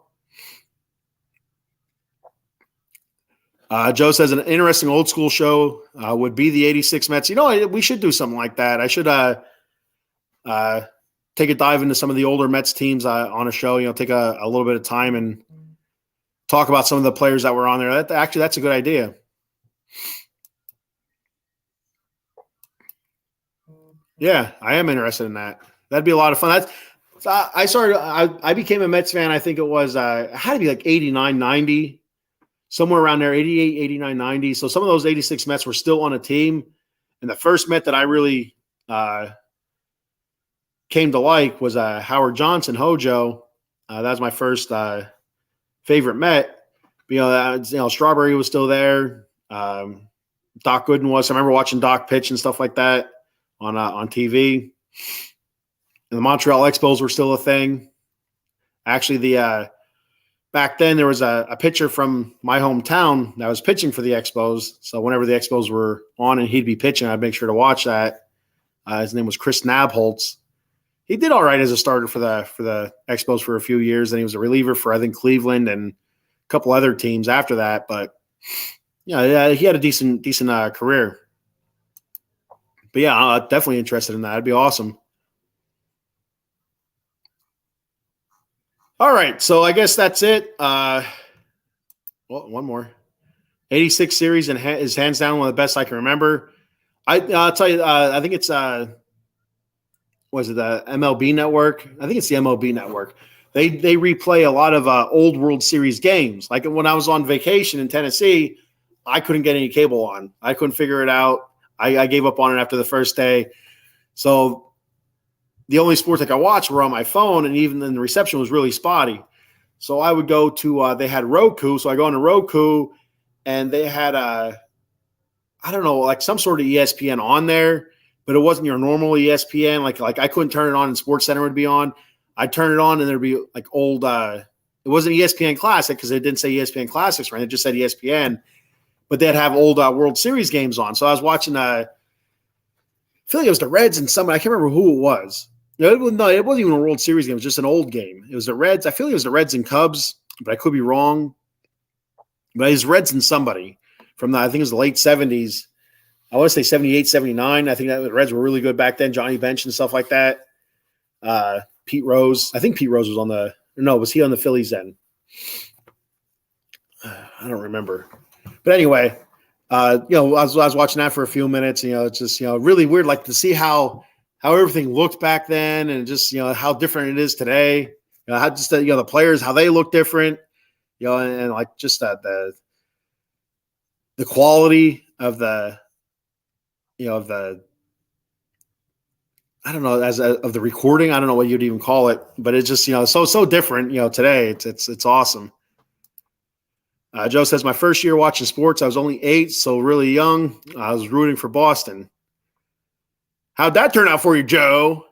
[SPEAKER 1] Joe says an interesting old school show would be the 86 Mets. We should do something like that. I should take a dive into some of the older Mets teams on a show, take a little bit of time and talk about some of the players that were on there. That's a good idea. Yeah, I am interested in that. That'd be a lot of fun. I became a Mets fan. I think it was, it had to be like 89, 90, somewhere around there, 88, 89, 90. So some of those 86 Mets were still on a team. And the first Met that I really came to like was Howard Johnson, Hojo. That was my first favorite Met. Strawberry was still there. Doc Gooden was. I remember watching Doc pitch and stuff like that on TV. And the Montreal Expos were still a thing. Actually, back then there was a pitcher from my hometown that was pitching for the Expos. So whenever the Expos were on and he'd be pitching, I'd make sure to watch that. His name was Chris Nabholz. He did all right as a starter for the Expos for a few years. And he was a reliever for, I think, Cleveland and a couple other teams after that. But he had a decent career. But yeah, I'm definitely interested in that. It'd be awesome. All right, so I guess that's it. One more. 86 series and is hands down one of the best I can remember. I'll tell you, I think it's was it the MLB Network? I think it's the MLB Network. They replay a lot of old World Series games. Like when I was on vacation in Tennessee, I couldn't get any cable on. I couldn't figure it out. I gave up on it after the first day. So the only sports I could watch were on my phone, and even then the reception was really spotty. So I would go to they had Roku. So I go into Roku, and they had I don't know, like some sort of ESPN on there, but it wasn't your normal ESPN. Like I couldn't turn it on and SportsCenter would be on. I'd turn it on and there'd be like old it wasn't ESPN Classic because it didn't say ESPN Classics, right? It just said ESPN. But they'd have old World Series games on. So I was watching I feel like it was the Reds and somebody, I can't remember who it was. No, it wasn't even a World Series game. It was just an old game. It was the Reds. I feel like it was the Reds and Cubs, but I could be wrong. But it was Reds and somebody from I think it was the late 70s. I want to say 78, 79. I think that the Reds were really good back then. Johnny Bench and stuff like that. Pete Rose. I think Pete Rose was was he on the Phillies then? I don't remember. But anyway, I was watching that for a few minutes. It's just, really weird, like to see how everything looked back then and just, how different it is today. How just, the players, how they look different, and like just the quality of the, of the, I don't know, of the recording. I don't know what you'd even call it, but it's just, so different, today. It's awesome. Joe says, my first year watching sports, I was only 8, so really young. I was rooting for Boston. How'd that turn out for you, Joe?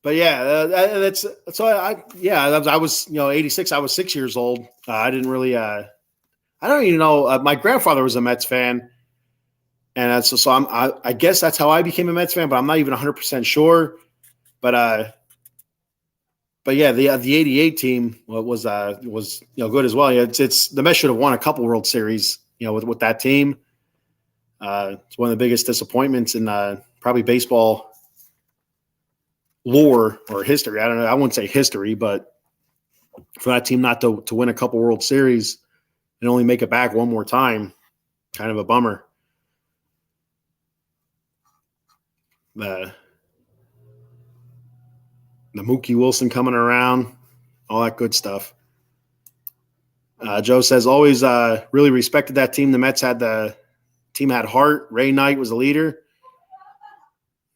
[SPEAKER 1] But yeah, that's so I was 86. I was 6 years old. I didn't really I don't even know. My grandfather was a Mets fan, and so I guess that's how I became a Mets fan. But I'm not even 100% sure. But yeah, the 88 team was good as well. It's the Mets should have won a couple World Series with that team. It's one of the biggest disappointments in probably baseball lore or history. I don't know. I wouldn't say history, but for that team not to win a couple World Series and only make it back one more time, kind of a bummer. The Mookie Wilson coming around, all that good stuff. Joe says, always really respected that team. The Mets had heart. Ray Knight was the leader.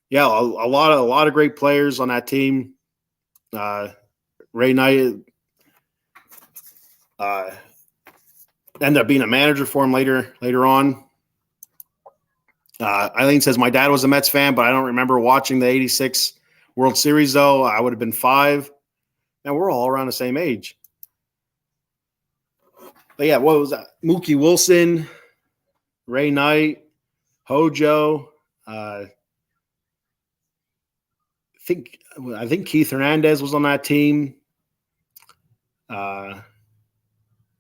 [SPEAKER 1] yeah, a lot of great players on that team. Ray Knight ended up being a manager for him later on. Eileen says, my dad was a Mets fan, but I don't remember watching the 86 World Series, though. I would have been 5. And we're all around the same age. But yeah, what was that? Mookie Wilson, Ray Knight, Hojo. I think Keith Hernandez was on that team. I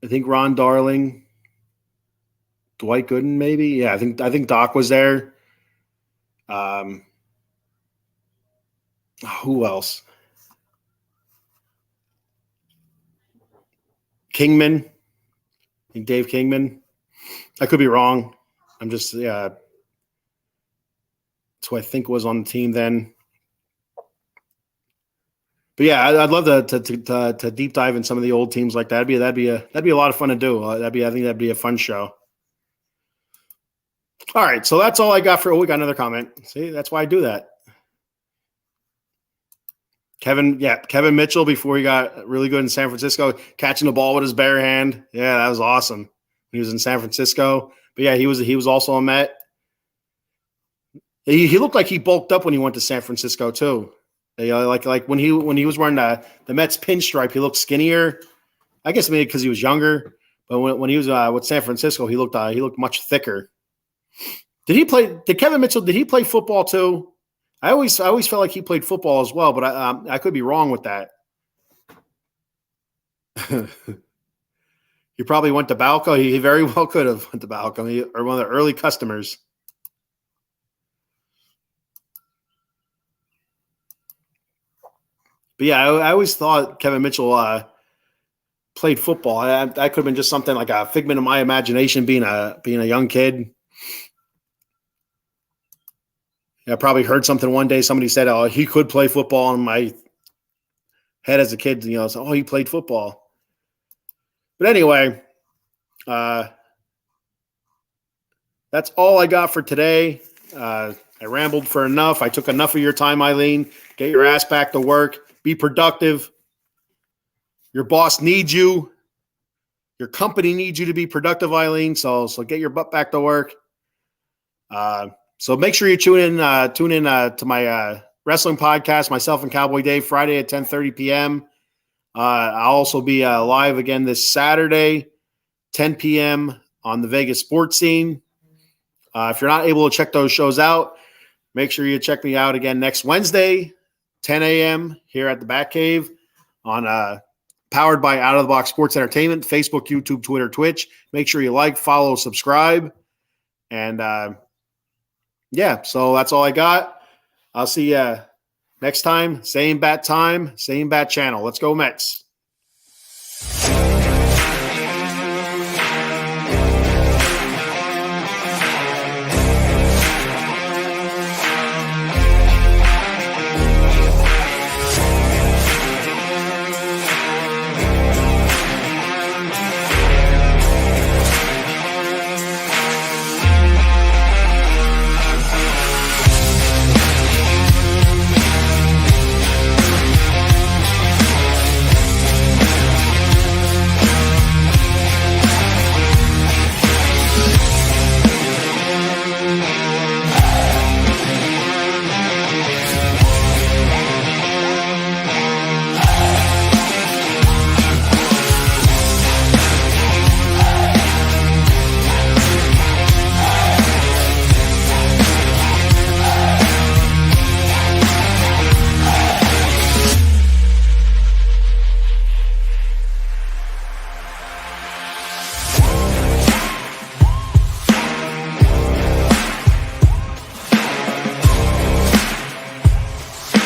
[SPEAKER 1] think Ron Darling, Dwight Gooden, maybe. Yeah, I think Doc was there. Who else? Kingman. I think Dave Kingman. I could be wrong. I'm just that's who I think was on the team then. But yeah, I'd love to deep dive in some of the old teams like that. That'd be a lot of fun to do. I think that'd be a fun show. All right, so that's all I got for. Oh, we got another comment. See, that's why I do that. Kevin Mitchell, before he got really good in San Francisco, catching the ball with his bare hand. Yeah, that was awesome. He was in San Francisco. But yeah, he was also a Met. He looked like he bulked up when he went to San Francisco too. Like when he was wearing the Mets pinstripe, he looked skinnier. I guess maybe because he was younger. But when he was with San Francisco, he looked much thicker. Did Kevin Mitchell? Did he play football too? I always felt like he played football as well, but I could be wrong with that. He probably went to Balco. He very well could have went to Balco, or one of the early customers. But yeah, I always thought Kevin Mitchell played football. That could have been just something like a figment of my imagination, being a young kid. I probably heard something one day. Somebody said, "Oh, he could play football." In my head as a kid, so, "Oh, he played football." But anyway, that's all I got for today. I rambled for enough. I took enough of your time, Eileen. Get your ass back to work. Be productive. Your boss needs you. Your company needs you to be productive, Eileen. So get your butt back to work. So make sure you tune in to my wrestling podcast, myself and Cowboy Dave, Friday at 10:30 p.m. I'll also be live again this Saturday, 10 p.m. on the Vegas sports scene. If you're not able to check those shows out, make sure you check me out again next Wednesday, 10 a.m. here at the Batcave on powered by Out of the Box Sports Entertainment, Facebook, YouTube, Twitter, Twitch. Make sure you like, follow, subscribe. And yeah, so that's all I got. I'll see you next time. Same bat channel. Let's go Mets.